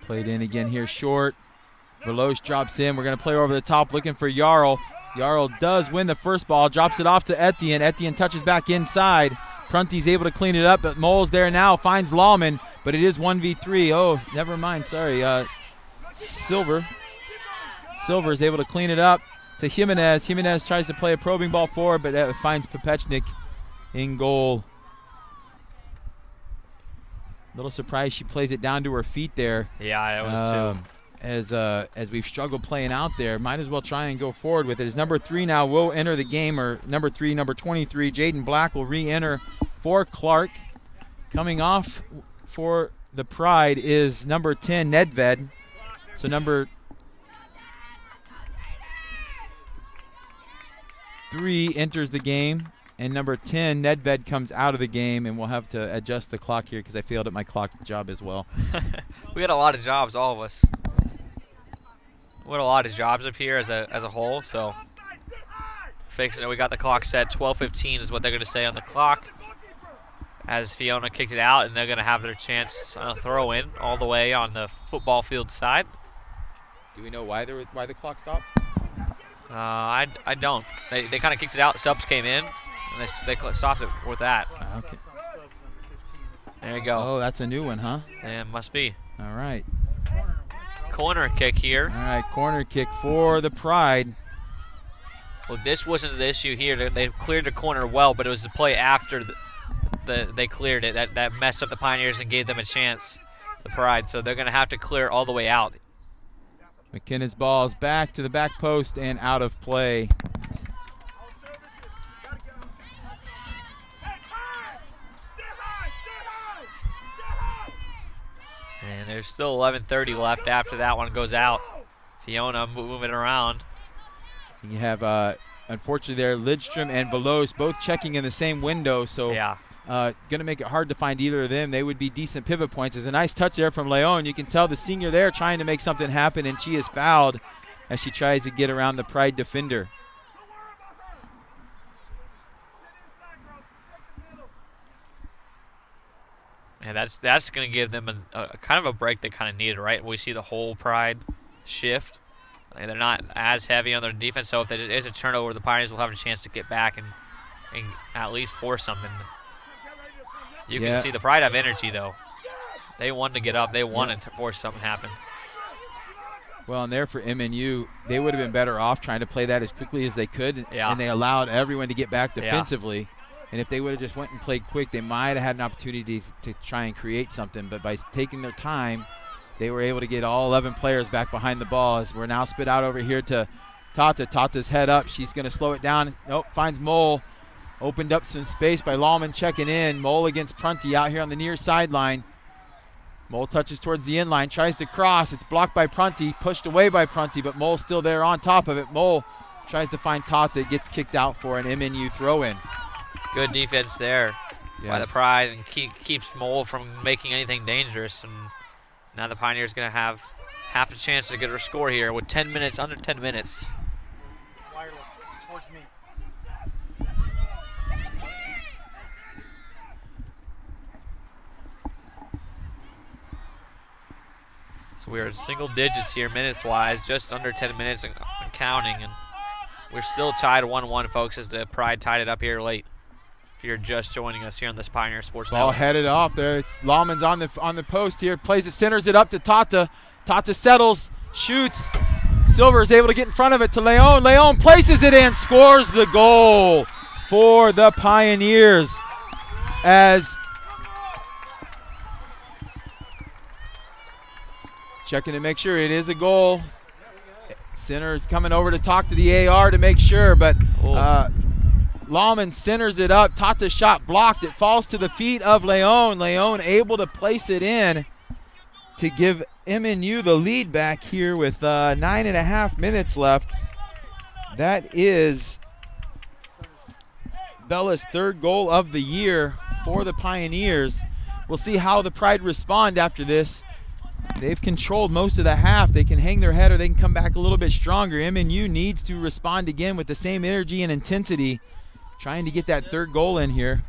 Played in again here short. Veloz drops in. We're going to play over the top looking for Jarl. Jarl does win the first ball, drops it off to Etienne. Etienne touches back inside. Prunty's able to clean it up, but Mole's there now, finds Lawman, but it is 1v3. Oh, never mind, sorry. Silver is able to clean it up to Jimenez. Jimenez tries to play a probing ball forward, but that finds Popechnik in goal. Little surprised she plays it down to her feet there. Yeah, it was too. As we've struggled playing out there, might as well try and go forward with it. As number 3 now will enter the game, or number 23, Jaden Black will re-enter for Clarke. Coming off for the Pride is number 10, Nedved. So number 3 enters the game, and number 10, Nedved, comes out of the game, and we'll have to adjust the clock here because I failed at my clock job as well. We got a lot of jobs, all of us. We got a lot of jobs up here as a whole, so fixing it. We got the clock set. 12:15 is what they're going to say on the clock. As Fiona kicked it out, and they're going to have their chance throw in all the way on the football field side. Do we know why the clock stopped? I don't. They kind of kicked it out. Subs came in, and they stopped it with that. Okay. There you go. Oh, that's a new one, huh? Yeah, it must be. All right. Corner kick here. All right, corner kick for the Pride. Well, this wasn't the issue here. They cleared the corner well, but it was the play after they cleared it that messed up the Pioneers and gave them a chance, the Pride. So they're going to have to clear all the way out. McKenna's ball is back to the back post and out of play. And there's still 11:30 left after that one goes out. Fiona moving around. And you have, unfortunately there, Lidstrom and Velos both checking in the same window, so Yeah. going to make it hard to find either of them. They would be decent pivot points. There's a nice touch there from Leon. You can tell the senior there trying to make something happen, and she is fouled as she tries to get around the Pride defender. And that's going to give them a kind of a break they kind of needed, right? We see the whole Pride shift. And they're not as heavy on their defense, so if there is a turnover, the Pioneers will have a chance to get back and at least force something. You can see the Pride have energy, though. They want to get up. They wanted to force something to happen. Well, and there for MNU, they would have been better off trying to play that as quickly as they could, and they allowed everyone to get back defensively. And if they would have just went and played quick, they might have had an opportunity to try and create something. But by taking their time, they were able to get all 11 players back behind the ball. As we're now spit out over here to Tata. Tata's head up. She's going to slow it down. Nope, finds Mole. Opened up some space by Lawman checking in. Mole against Prunty out here on the near sideline. Mole touches towards the end line, tries to cross. It's blocked by Prunty, pushed away by Prunty, but Mole's still there on top of it. Mole tries to find Tata, gets kicked out for an MNU throw-in. Good defense there by the Pride, and keeps Mole from making anything dangerous. And now the Pioneers going to have half a chance to get a score here with 10 minutes, under 10 minutes. Wireless towards me. So we're in single digits here minutes-wise, just under 10 minutes and counting. And we're still tied 1-1, folks, as the Pride tied it up here late. If you're just joining us here on this Pioneer Sports Ball Network. headed off there. Lawman's on the post here. Plays it, centers it up to Tata. Tata settles, shoots. Silver is able to get in front of it to Leon. Leon places it in, scores the goal for the Pioneers. As checking to make sure it is a goal. Center is coming over to talk to the AR to make sure, but Lawman centers it up. Tata's shot blocked. It falls to the feet of Leon. Leon able to place it in to give MNU the lead back here with 9.5 minutes left. That is Bella's third goal of the year for the Pioneers. We'll see how the Pride respond after this. They've controlled most of the half. They can hang their head or they can come back a little bit stronger. MNU needs to respond again with the same energy and intensity, trying to get that third goal in here.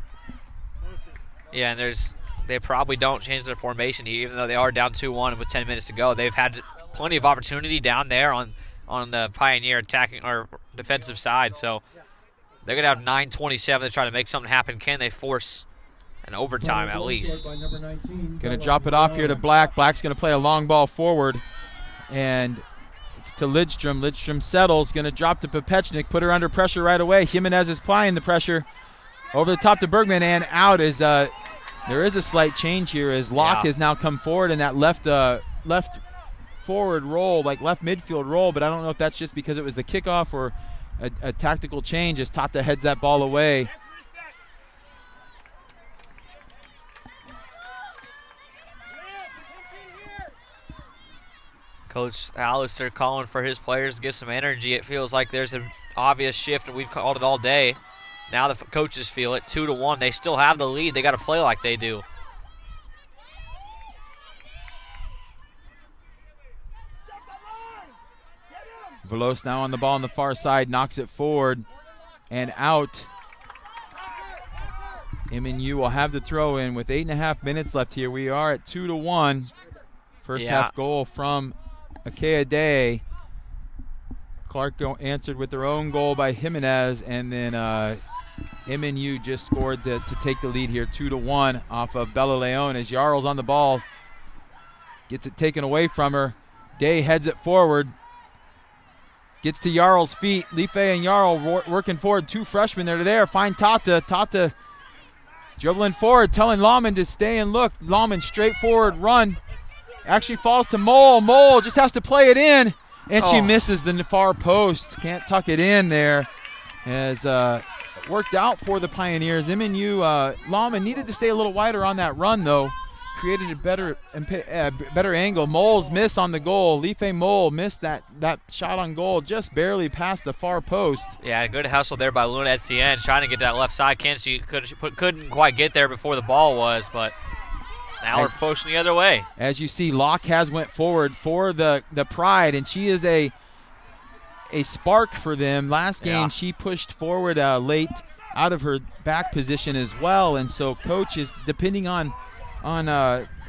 Yeah, and they probably don't change their formation here, even though they are down 2-1 with 10 minutes to go. They've had plenty of opportunity down there on the Pioneer attacking or defensive side, so they're going to have 9:27 to try to make something happen. Can they force an overtime at least? Going to drop it off here to Black. Black's going to play a long ball forward, and it's to Lidstrom. Lidstrom settles, going to drop to Popechnik, put her under pressure right away. Jimenez is applying the pressure. Over the top to Bergman, and out is there is a slight change here as Locke has now come forward in that left forward roll, like left midfield roll, but I don't know if that's just because it was the kickoff or a tactical change as Tata heads that ball away. Coach Alistair calling for his players to get some energy. It feels like there's an obvious shift, and we've called it all day. Now the coaches feel it, 2-1. They still have the lead. They got to play like they do. Velos now on the ball on the far side, knocks it forward. and out. MNU will have the throw in with 8.5 minutes left here. We are at 2-1. First half goal from Akea Day. Clarke answered with their own goal by Jimenez, and then MNU just scored to take the lead here, 2-1 off of Bella Leon as Jarl's on the ball. Gets it taken away from her. Day heads it forward. Gets to Jarl's feet. Life and Jarl working forward. Two freshmen that are there. Find Tata. Tata dribbling forward, telling Lahman to stay and look. Lahman straight forward run. Actually falls to Mole. Mole just has to play it in. And she misses the far post. Can't tuck it in there. As worked out for the Pioneers. MNU, Lahman needed to stay a little wider on that run, though. Created a better angle. Mole's miss on the goal. Life Mole missed that shot on goal just barely past the far post. Yeah, good hustle there by Luna Etienne, trying to get that left side. Couldn't quite get there before the ball was, but now we're pushing the other way. As you see, Locke has went forward for the Pride, and she is a spark for them. Last game, she pushed forward late out of her back position as well, and so coach is depending on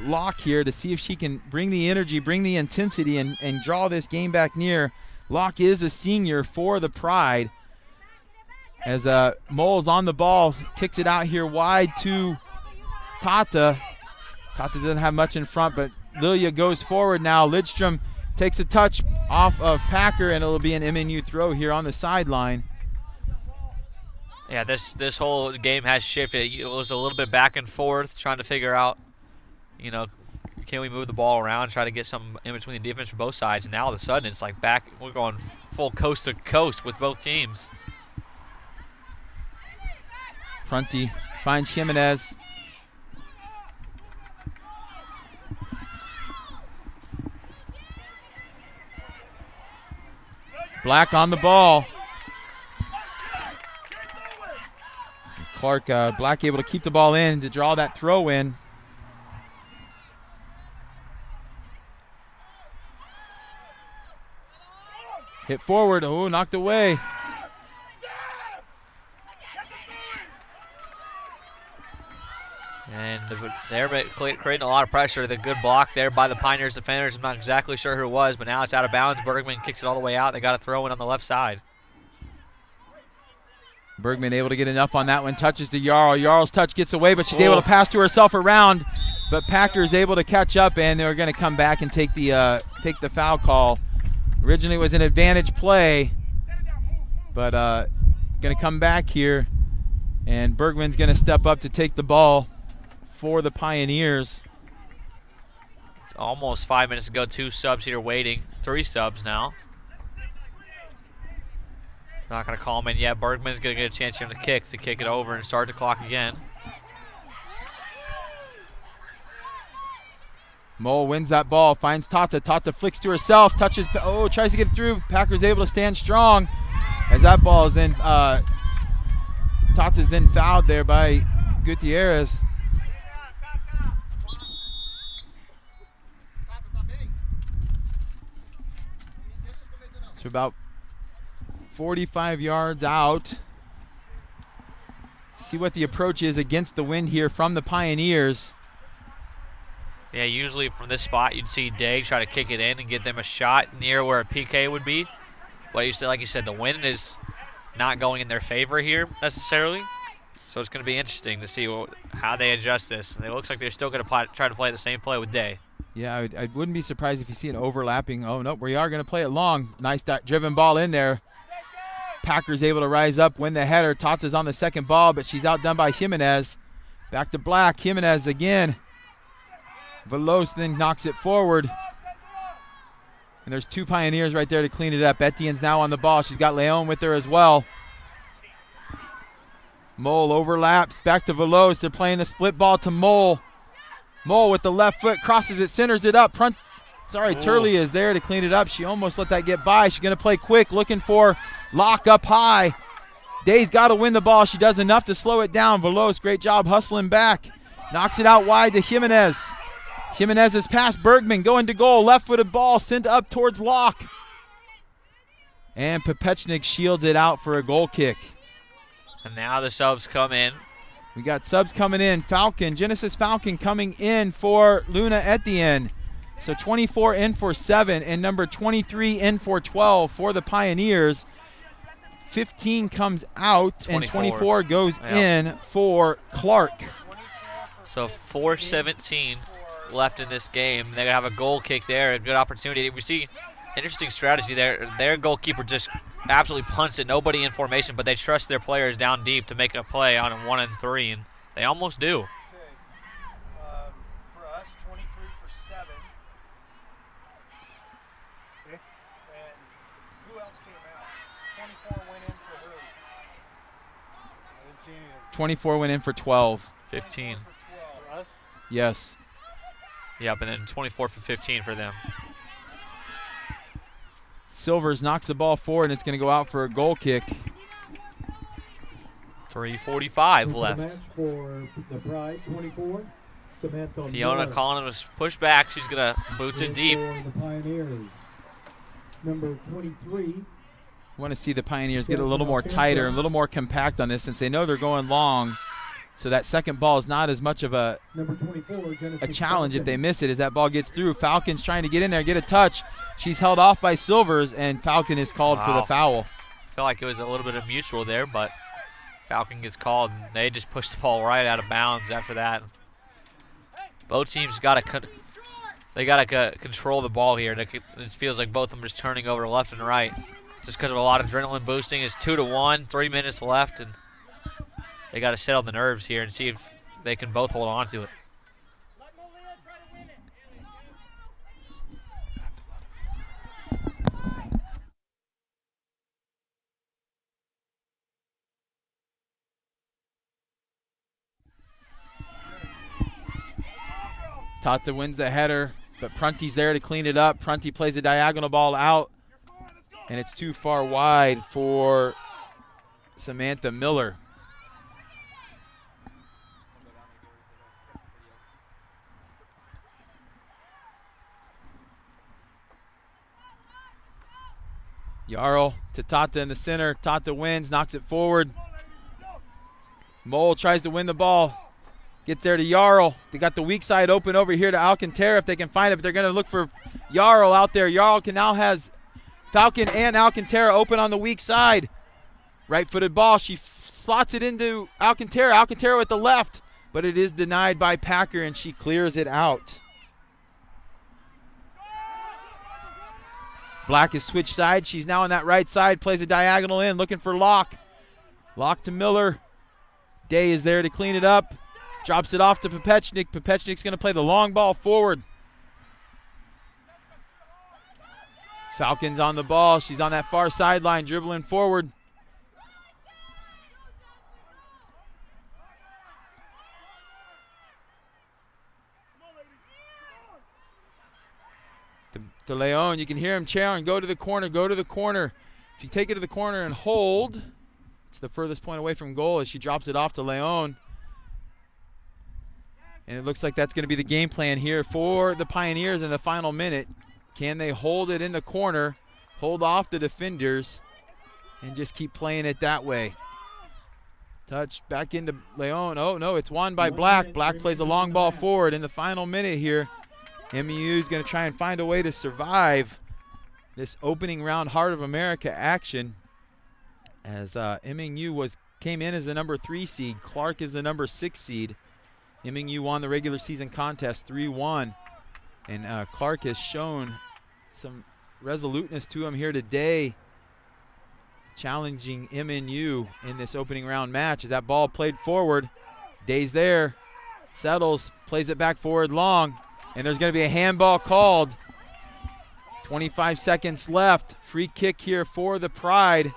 Locke here to see if she can bring the energy, bring the intensity, and draw this game back near. Locke is a senior for the Pride. As Mole's on the ball, kicks it out here wide to Tata. Tata doesn't have much in front, but Lilia goes forward now. Lidstrom takes a touch off of Packer, and it'll be an MNU throw here on the sideline. Yeah, this whole game has shifted. It was a little bit back and forth, trying to figure out, can we move the ball around, try to get some in between the defense from both sides. And now all of a sudden it's like back, we're going full coast to coast with both teams. Prunty finds Jimenez. Black on the ball. Clarke, Black able to keep the ball in to draw that throw in. Hit forward. Oh, knocked away. And they're creating a lot of pressure. The good block there by the Pioneers defenders. I'm not exactly sure who it was, but now it's out of bounds. Bergman kicks it all the way out. They got a throw in on the left side. Bergman able to get enough on that one. Touches to Jarl. Jarl's touch gets away, but she's able to pass to herself around. But Packer is able to catch up, and they're going to come back and take the foul call. Originally it was an advantage play, but going to come back here, and Bergman's going to step up to take the ball for the Pioneers. It's almost 5 minutes to go. 2 subs here waiting. 3 subs now. Not going to call him in yet. Bergman's going to get a chance here to kick it over and start the clock again. Mole wins that ball, finds Tata. Tata flicks to herself, touches, tries to get through. Packer's able to stand strong as that ball is in. Tata's then fouled there by Gutierrez. So about 45 yards out. See what the approach is against the wind here from the Pioneers. Yeah, usually from this spot you'd see Day try to kick it in and get them a shot near where a PK would be. But like you said, the wind is not going in their favor here necessarily. So it's going to be interesting to see how they adjust this. And it looks like they're still going to try to play the same play with Day. Yeah, I wouldn't be surprised if you see an overlapping. Oh, no, we are going to play it long. Nice driven ball in there. Packer's able to rise up, win the header. Tata's on the second ball, but she's outdone by Jimenez. Back to Black. Jimenez again. Veloz then knocks it forward. And there's 2 Pioneers right there to clean it up. Etienne's now on the ball. She's got Leon with her as well. Mole overlaps. Back to Veloz. They're playing the split ball to Mole. Mole with the left foot crosses it, centers it up. Turley is there to clean it up. She almost let that get by. She's going to play quick, looking for Locke up high. Day's got to win the ball. She does enough to slow it down. Veloz, great job hustling back. Knocks it out wide to Jimenez. Jimenez has passed Bergman, going to goal. Left-footed ball sent up towards Locke. And Popechnik shields it out for a goal kick. And now the subs come in. We got subs coming in. Genesis Falcon coming in for Luna Etienne. So 24 in for 7 and number 23 in for 12 for the Pioneers. 15 comes out 24. and 24 goes in for Clarke. So 4:17 left in this game. They're going to have a goal kick there, a good opportunity. We see interesting strategy there. Their goalkeeper just absolutely punts it. Nobody in formation, but they trust their players down deep to make a play on a 1 and 3, and they almost do. For us, 23 for 7. Okay. And who else came out? 24 went in for who? I didn't see anything. 24 went in for 12. 15. For us? Yes. Yep, and then 24 for 15 for them. Silvers knocks the ball forward, and it's going to go out for a goal kick. 3:45 left. Match for the Pride, 24. Samantha Fiona Miller. calling him to push back. She's going to boots it deep. For the Pioneers, number 23. Want to see the Pioneers get a little more tighter, a little more compact on this, since they know they're going long. So that second ball is not as much of a Number 24, Genesis challenge if Falcon. they miss it as that ball gets through. Falcon's trying to get in there, get a touch. She's held off by Silvers, and Falcon is called for the Wow. foul. I feel like it was a little bit of mutual there, but Falcon gets called, and they just pushed the ball right out of bounds after that. Both teams got to control the ball here. It feels like both of them just turning over left and right, just because of a lot of adrenaline boosting. It's 2-1, 3 minutes left, and they got to settle the nerves here and see if they can both hold on to it. Tata wins the header, but Prunty's there to clean it up. Prunty plays a diagonal ball out, and it's too far wide for Samantha Miller. Jarl to Tata in the center. Tata wins, knocks it forward. Mole tries to win the ball. Gets there to Jarl. They got the weak side open over here to Alcantara if they can find it, but they're going to look for Jarl out there. Jarl now has Falcon and Alcantara open on the weak side. Right-footed ball. She slots it into Alcantara. Alcantara with the left, but it is denied by Packer, and she clears it out. Black has switched sides. She's now on that right side. Plays a diagonal in, looking for Locke. Locke to Miller. Day is there to clean it up. Drops it off to Popechnik. Popechnik's going to play the long ball forward. Falcons on the ball. She's on that far sideline, dribbling forward. To Leon, you can hear him cheering, go to the corner, go to the corner. If you take it to the corner and hold, it's the furthest point away from goal as she drops it off to Leon. And it looks like that's going to be the game plan here for the Pioneers in the final minute. Can they hold it in the corner, hold off the defenders, and just keep playing it that way? Touch back into Leon. Oh, no, it's won by Black. Black plays a long ball forward in the final minute here. MNU is going to try and find a way to survive this opening round Heart of America action, as MNU came in as the number 3 seed. Clarke is the number 6 seed. MNU won the regular season contest 3-1, and Clarke has shown some resoluteness to him here today, challenging MNU in this opening round match. As that ball played forward, Day's there, settles, plays it back forward long, and there's going to be a handball called. 25 seconds left. Free kick here for the Pride.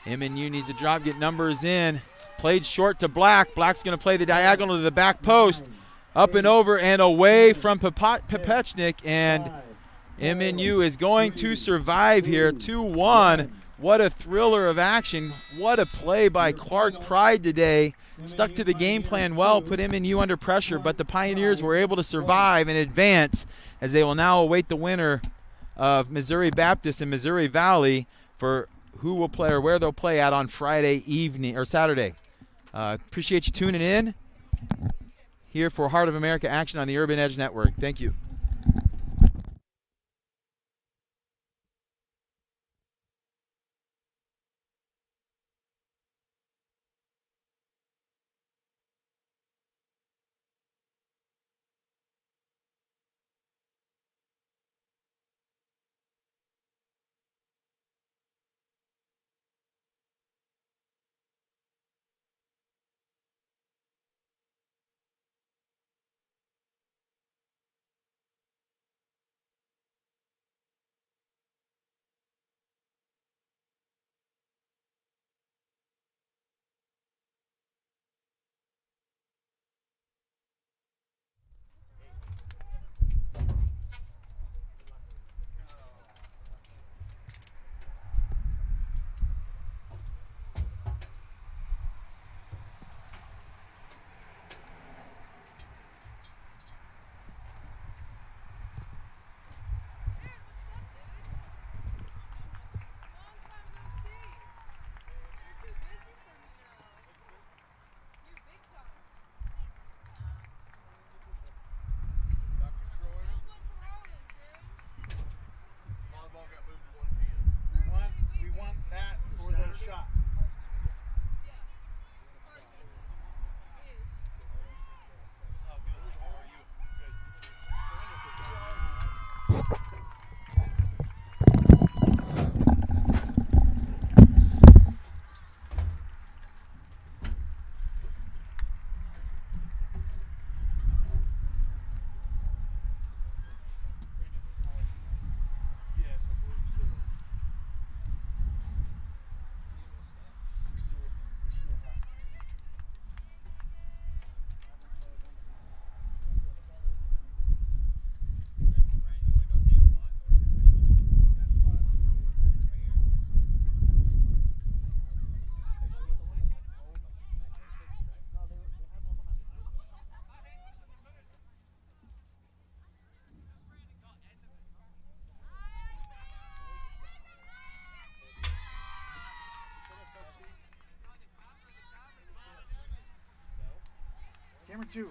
MNU needs a drop, get numbers in. Played short to Black. Black's going to play the diagonal to the back post. Up and over and away from Popechnik, and MNU is going to survive here. 2-1. What a thriller of action. What a play by Clarke Pride today. Stuck to the game plan well, put MNU under pressure, but the Pioneers were able to survive and advance as they will now await the winner of Missouri Baptist and Missouri Valley for who will play or where they'll play at on Friday evening or Saturday. Appreciate you tuning in here for Heart of America action on the Urban Edge Network. Thank you. We want that for the shot. Camera 2.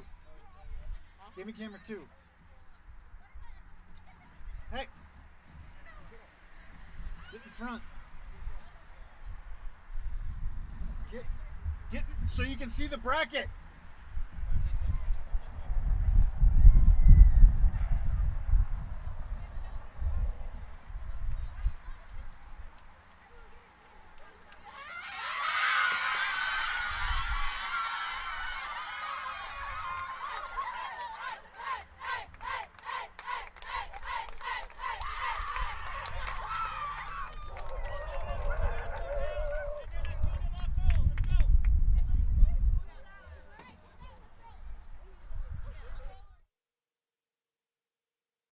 Give me camera 2. Hey. Get in front. Get so you can see the bracket.